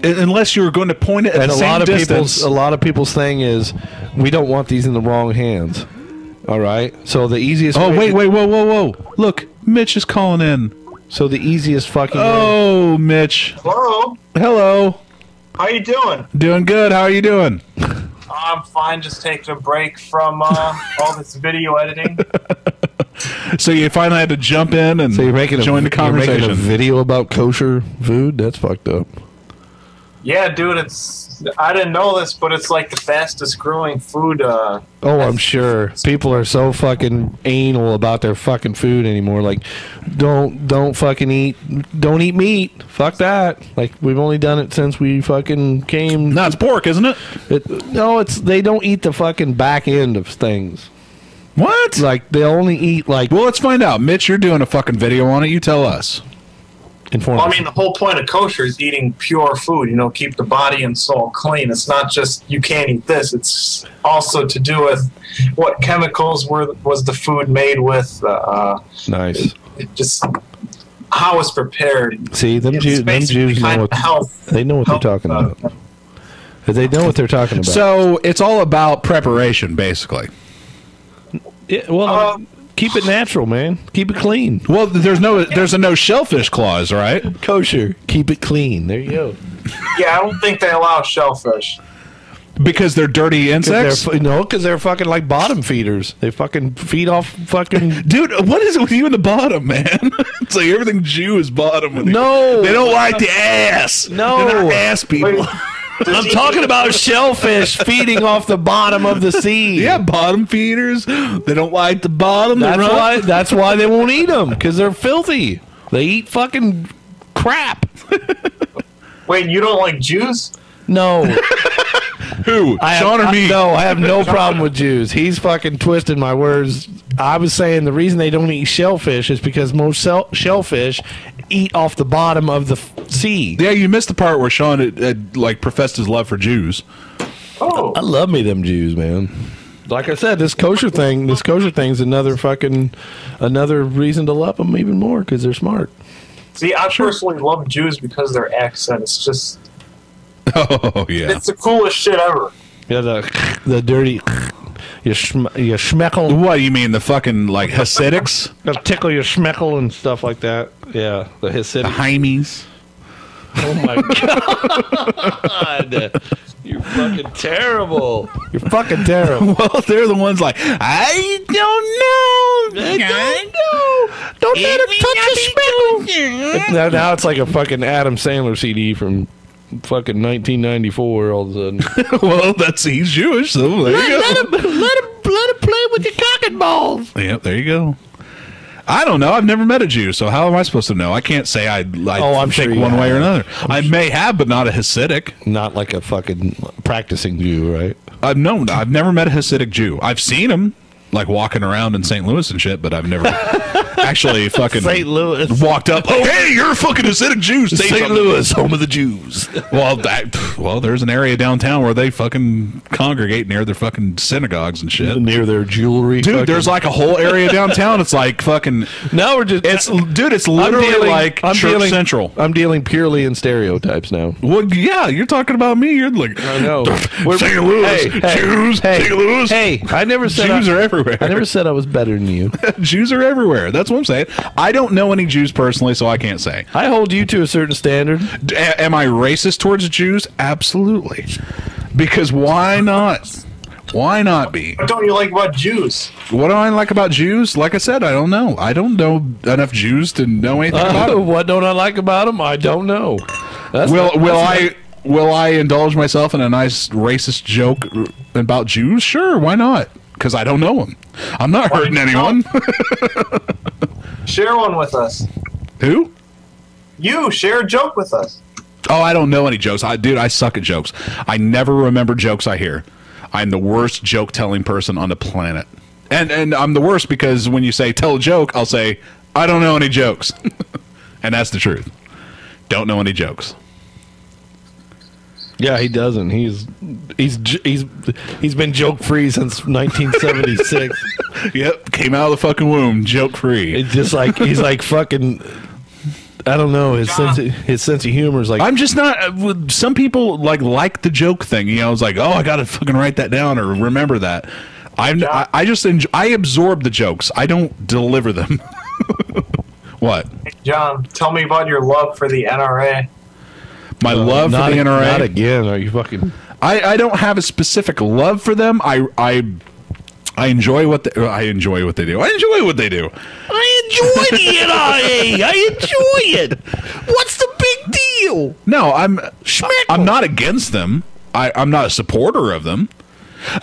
unless you're going to point it at the same distance. A lot of people's thing is, we don't want these in the wrong hands. All right? So the easiest wait, whoa. Look, Mitch is calling in. So the easiest fucking way. Mitch. Hello. How you doing? Doing good. How are you doing? I'm fine. Just taking a break from all this video editing. So you finally had to jump in and join the conversation. You're making a video about kosher food? That's fucked up. Yeah, dude. I didn't know this, but it's like the fastest growing food. I'm sure. People are so fucking anal about their fucking food anymore. Like, don't fucking don't eat meat. Fuck that. Like, we've only done it since we fucking came. No, it's pork, isn't it? They don't eat the fucking back end of things. What? Like, they only eat like. Well, let's find out. Mitch, you're doing a fucking video on it. You tell us. Well, I mean, the whole point of kosher is eating pure food, keep the body and soul clean. It's not just you can't eat this. It's also to do with what chemicals was the food made with. Nice. Just how it's prepared. See, them Jews know what they know what they're talking about. They know what they're talking about. So it's all about preparation, basically. Yeah, well, keep it natural, man. Keep it clean. Well, there's a no shellfish clause, right? Kosher. Keep it clean. There you go. Yeah, I don't think they allow shellfish. Because they're dirty insects? Because they're fucking like bottom feeders. They fucking feed off fucking... Dude, what is it with you in the bottom, man? It's like everything Jew is bottom. No. They don't like the ass. No. They're not ass people. Wait. I'm talking about shellfish feeding off the bottom of the sea. Yeah, bottom feeders. They don't like the bottom. That's why they won't eat them, because they're filthy. They eat fucking crap. Wait, you don't like Jews? No. Who? Sean or me? No, I have no problem with Jews. He's fucking twisting my words. I was saying the reason they don't eat shellfish is because most shellfish eat off the bottom of the sea. Yeah, you missed the part where Sean had professed his love for Jews. Oh, I love me them Jews, man. Like I said, this kosher thing's another reason to love them even more, because they're smart. See, I personally love Jews because of their accent. It's just... Oh, yeah. It's the coolest shit ever. Yeah, the dirty... You schmeckle. What, you mean the fucking, like, Hasidics? They'll tickle your schmeckle and stuff like that. Yeah, the Hasidics. The Heimies. Oh, my God. You're fucking terrible. You're fucking terrible. Well, they're the ones like, I don't know. Don't let it touch your schmeckle. Now it's like a fucking Adam Sandler CD from fucking 1994 all of a sudden. Well, he's Jewish, so there you go. Let him play with your cock and balls. Yep, there you go. I don't know. I've never met a Jew, so how am I supposed to know? I can't say I I'm think sure one way or another. I may have, but not a Hasidic. Not like a fucking practicing Jew, right? No, I've never met a Hasidic Jew. I've seen them, like, walking around in St. Louis and shit, but I've never actually fucking St. Louis walked up. Oh, hey, you're a fucking Hasidic Jew. St. Louis, home of the Jews. Well, there's an area downtown where they fucking congregate near their fucking synagogues and shit. Near their jewelry. Dude, there's like a whole area downtown. It's like fucking... Now we're just... It's literally like Church Central. I'm dealing purely in stereotypes now. Well, yeah, you're talking about me. You're like... I know. St. Louis, Jews, St. Louis. Hey, I never said... Jews are everywhere. I never said I was better than you. Jews are everywhere. That's what I'm saying. I don't know any Jews personally, so I can't say. I hold you to a certain standard. Am I racist towards Jews? Absolutely. Because why not? Why not be? What don't you like about Jews? What do I like about Jews? Like I said, I don't know. I don't know enough Jews to know anything about them. What don't I like about them? I don't know. Will I indulge myself in a nice racist joke about Jews? Sure, why not? Because I don't know them. I'm not hurting anyone. Share one with us. Who? You. Share a joke with us. Oh, I don't know any jokes. Dude, I suck at jokes. I never remember jokes I hear. I'm the worst joke-telling person on the planet. And I'm the worst because when you say, tell a joke, I'll say, I don't know any jokes. And that's the truth. Don't know any jokes. Yeah, he doesn't. He's been joke free since 1976. Yep, came out of the fucking womb joke free. It's just like he's like fucking. I don't know, his sense of humor is like. I'm just not. Some people like the joke thing. You know, it's like, oh, I gotta fucking write that down or remember that. I just enjoy, I absorb the jokes. I don't deliver them. What? Hey, John, tell me about your love for the NRA. My love for the NRA. Not again. Are you fucking? I don't have a specific love for them. I enjoy what they do. I enjoy what they do. I enjoy the NRA. I enjoy it. What's the big deal? No, I'm not against them. I'm not a supporter of them.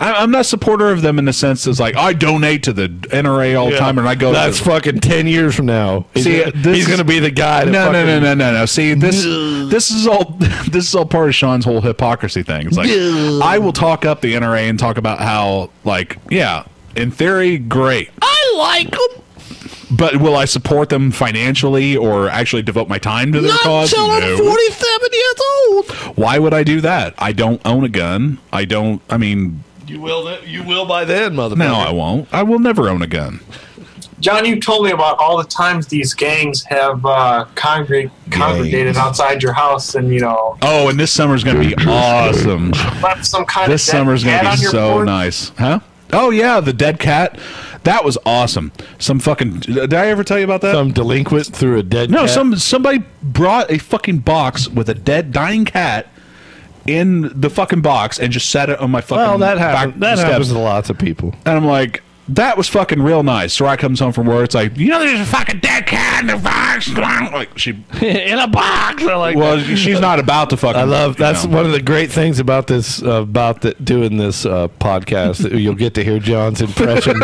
I'm not a supporter of them in the sense as like I donate to the NRA all the time, and I go. That's fucking 10 years from now. He's going to be the guy. No. See, this is all part of Sean's whole hypocrisy thing. It's like I will talk up the NRA and talk about how, like, yeah, in theory, great. I like them. But will I support them financially or actually devote my time to their cause? Not until I'm 47 years old. Why would I do that? I don't own a gun. I mean... You will by then, motherfucker. No, I won't. I will never own a gun. John, you told me about all the times these gangs have congregated outside your house and, you know... Oh, and this summer's going to be awesome. Left some kind this of summer's going to be so porch. nice. Huh? Oh, yeah, the dead cat. That was awesome. Some fucking... Did I ever tell you about that? Some delinquent threw a dead cat? No, somebody brought a fucking box with a dead, dying cat in the fucking box and just set it on my fucking that happens. That steps. Happens to lots of people. And I'm like, that was fucking real nice. Soraya comes home from work. It's like, you know, there's a fucking dead cat in the box. Like she in a box. I like. Well, she's not about to fucking. I love. That's one of the great things about this doing this podcast. You'll get to hear John's impressions.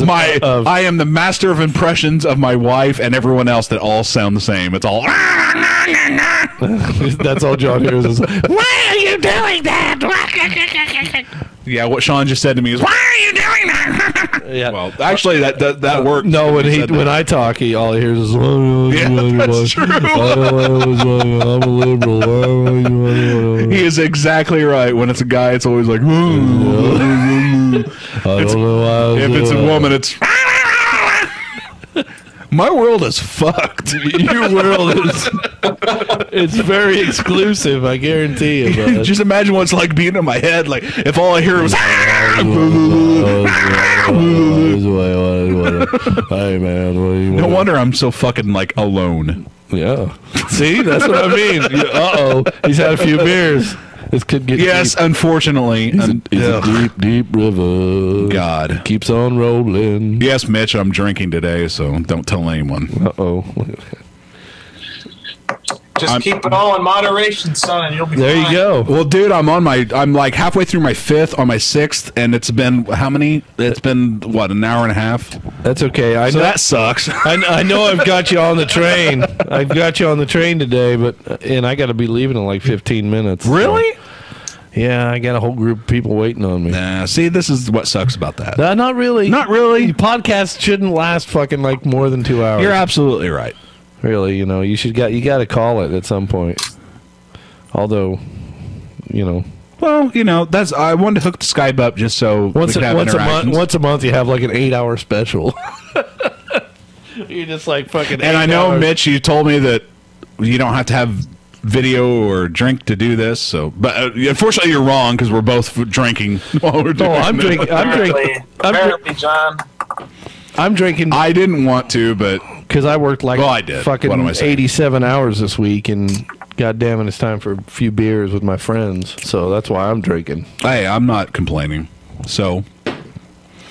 I am the master of impressions of my wife and everyone else that all sound the same. It's all. That's all John hears is, why are you doing that? Yeah, what Sean just said to me is, why are you doing that? Yeah. Well, actually, that worked. No, when I talk, all he hears is, that's true. I'm a liberal. He is exactly right. When it's a guy, it's always like, I don't know why. If it's a woman, it's. My world is fucked. Your world is it's very exclusive, I guarantee you. Bud. Just imagine what it's like being in my head. Like if all I hear was Hey man, no wonder I'm so fucking like alone. Yeah. See, that's what I mean. He's had a few beers. This could get Yes, deep. unfortunately. It's a deep, deep river. God. Keeps on rolling. Yes, Mitch, I'm drinking today, so don't tell anyone. Just keep it all in moderation, son, and you'll be There fine. you go. Well, dude, I'm like halfway through my 5th, on my 6th, and it's been how many? It's been what, an hour and a half? That's okay. I So know, that sucks. I know I've got you on the train. I've got you on the train today, and I got to be leaving in like 15 minutes. so- Really? Yeah, I got a whole group of people waiting on me. Nah, see, this is what sucks about that. Not really. Not really. Podcasts shouldn't last fucking like more than 2 hours. You're absolutely right. Really, you got to call it at some point. Although, Well, that's I wanted to hook the Skype up just so we once could have a month, interactions. you have like an 8-hour special. You're just like fucking. And 8 I know, hours. Mitch, you told me that you don't have to have video or drink to do this. So, but unfortunately, you're wrong because we're both drinking while we're doing. Oh, I'm drinking. Apparently, John. I'm drinking I didn't want to, but because I worked like I did. What am I fucking saying? 87 hours this week, and goddamn it, it's time for a few beers with my friends. So that's why I'm drinking. hey, I'm not complaining. So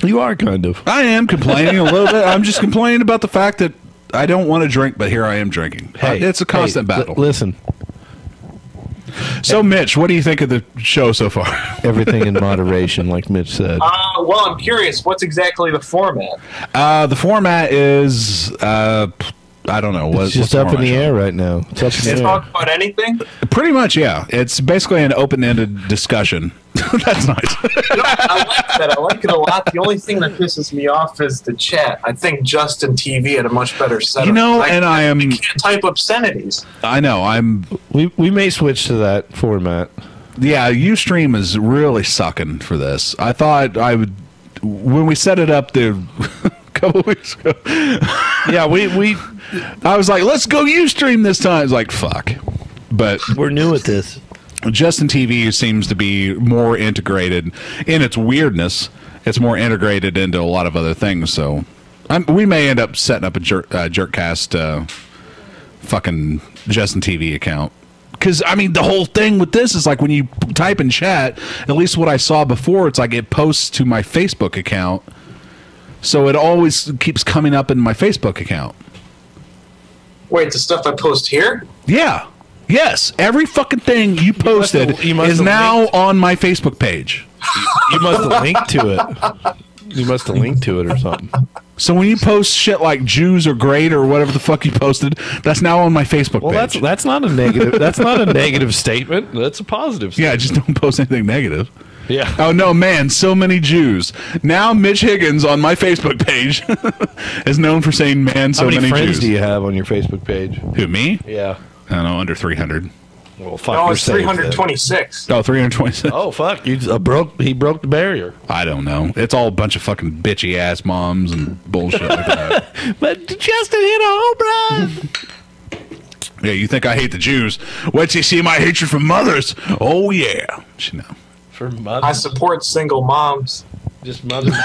You are kind of. I am complaining a little bit. I'm just complaining about the fact that I don't want to drink, but here I am drinking. It's a constant battle. Listen, So, Mitch, what do you think of the show so far? everything in moderation, like Mitch said. Well, I'm curious. What's exactly the format? The format is, I don't know. It's just up in the air right now. It's up in Can the you air. talk about anything? Pretty much, yeah. It's basically an open-ended discussion. That's nice. I like that. I like it a lot. The only thing that pisses me off is the chat. I think Justin TV had a much better setup. I can't type obscenities. I know. We may switch to that format. Yeah, Ustream is really sucking for this. I thought I would when we set it up there a couple weeks ago. Yeah, I was like, let's go Ustream this time. It's like, fuck. But we're new at this. Justin TV seems to be more integrated in its weirdness. It's more integrated into a lot of other things. So we may end up setting up a Jerkcast fucking Justin TV account. Because, I mean, the whole thing with this is like when you type in chat, at least what I saw before, it's like it posts to my Facebook account. So it always keeps coming up in my Facebook account. Wait, the stuff I post here? Yeah. Yes. Every fucking thing you posted you must is have now linked. on my Facebook page. You must have linked to it. You must have linked to it or something. So when you post shit like Jews are great or whatever the fuck you posted, that's now on my Facebook Well, page. that's not a negative. That's not a negative statement. That's a positive Yeah, statement. just don't post anything negative. Yeah. Oh no, man! So many Jews. Now Mitch Higgins on my Facebook page is known for saying "man." So How many friends Jews. do you have on your Facebook page? Who, me? Yeah. I don't know, under 300. Well, fuck. No, you're it's safe then. 326. Oh, 326. Oh fuck! He broke the barrier. I don't know. It's all a bunch of fucking bitchy ass moms and bullshit like that. But Justin hit a home run. Yeah, you think I hate the Jews? Wait till you see my hatred for mothers. Oh yeah, you know. For I mothers, support single moms. just mothers,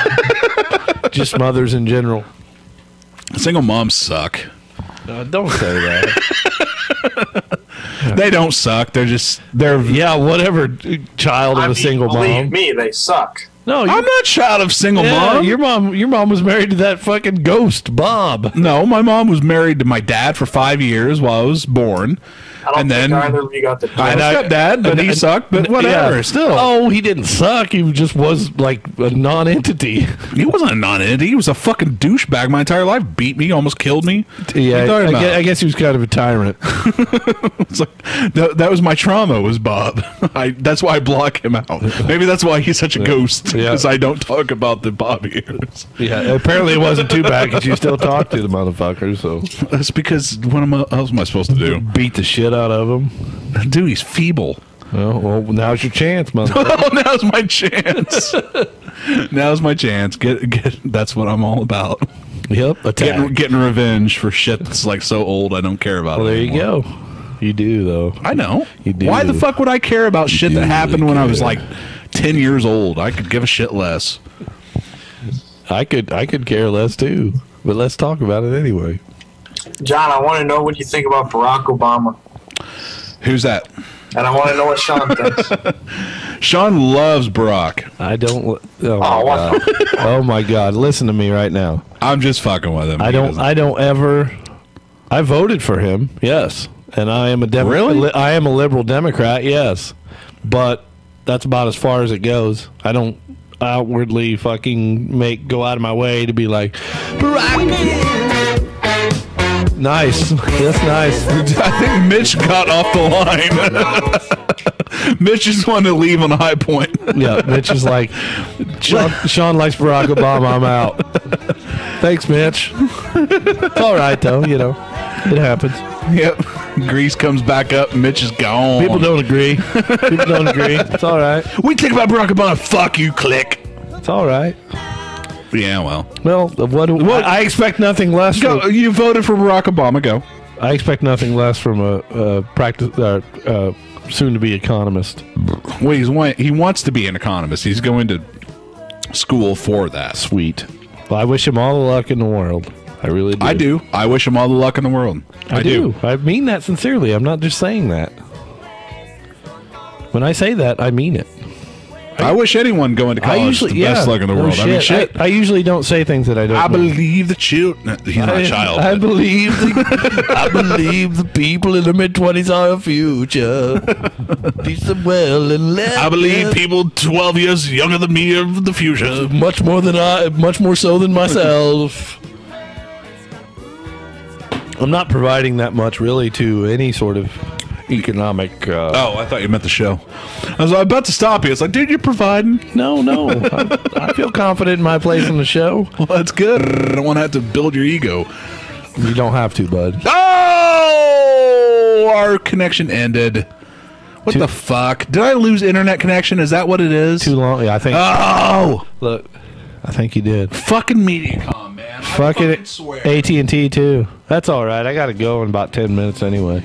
just mothers in general. Single moms suck. Don't say that. They don't suck. They're Yeah, whatever. Child of a single believe mom. me, they suck. No, I'm not child of single yeah, mom. Your mom was married to that fucking ghost, Bob. No, my mom was married to my dad for 5 years while I was born. I don't And think then either of you got the I had a stepdad, but he sucked. But whatever, Yeah. still. Oh, he didn't suck. He just was like a non-entity. He wasn't a non-entity. He was a fucking douchebag my entire life. Beat me, almost killed me. Yeah, What are you talking about? I guess he was kind of a tyrant. It's like that was my trauma. Was Bob? That's why I block him out. Maybe that's why he's such a ghost. Yeah. Because I don't talk about the Bob years. Yeah, apparently it wasn't too bad because you still talk to the motherfucker. So That's because what else am I supposed to do? beat the shit out of him. Dude, he's feeble. Well, now's your chance, motherfucker. Oh, now's my chance. Now's my chance. Get. That's what I'm all about. Yep, attack. Getting revenge for shit that's like so old I don't care about Well, it there you anymore. go. You do, though. I know. You do. Why the fuck would I care about shit that do happened when I was care. like 10 years old? I could give a shit less. I could care less, too. But let's talk about it anyway. John, I want to know what you think about Barack Obama. Who's that? And I want to know what Sean thinks. Sean loves Barack. I don't... Oh, Oh, my God. Oh, my God. Listen to me right now. I'm just fucking with him. I don't ever... I voted for him, yes. And I am a Really? I am a liberal Democrat, yes. But that's about as far as it goes. I don't outwardly fucking go out of my way to be like, Barack. Nice. That's nice. I think Mitch got off the line. Mitch just wanted to leave on a high point. Yeah, Mitch is like, Sean likes Barack Obama, I'm out. Thanks, Mitch. It's all right, though, you know. It happens. Yep. Grease comes back up. Mitch is gone. People don't agree. People don't agree. It's all right. We think about Barack Obama. Fuck you, click. It's all right. Yeah, well. Well, I expect nothing less. Go. You voted for Barack Obama. Go. I expect nothing less from a soon-to-be economist. Well, he wants to be an economist. He's going to school for that. Sweet. Well, I wish him all the luck in the world. I really do. I do. I wish him all the luck in the world. I do. I mean that sincerely. I'm not just saying that. When I say that, I mean it. I wish anyone going to college the best luck in the world. I mean, shit. I usually don't say things that I don't. I mean. believe the children. He's not a child. I but- believe I believe the people in the mid-20s are our future. Peace and well and let. I believe people 12 years younger than me are the future. much more so than myself. I'm not providing that much really to any sort of economic. Oh, I thought you meant the show. I was about to stop you. It's like, dude, you're providing. No. I feel confident in my place on the show. Well, that's good. I don't want to have to build your ego. You don't have to, bud. Oh, our connection ended. What the fuck? Did I lose internet connection? Is that what it is? Too long. Yeah, I think. Oh, Look, I think you did. fucking MediaCom, man. I Fucking fucking swear. AT&T too. That's all right. I got to go in about 10 minutes anyway.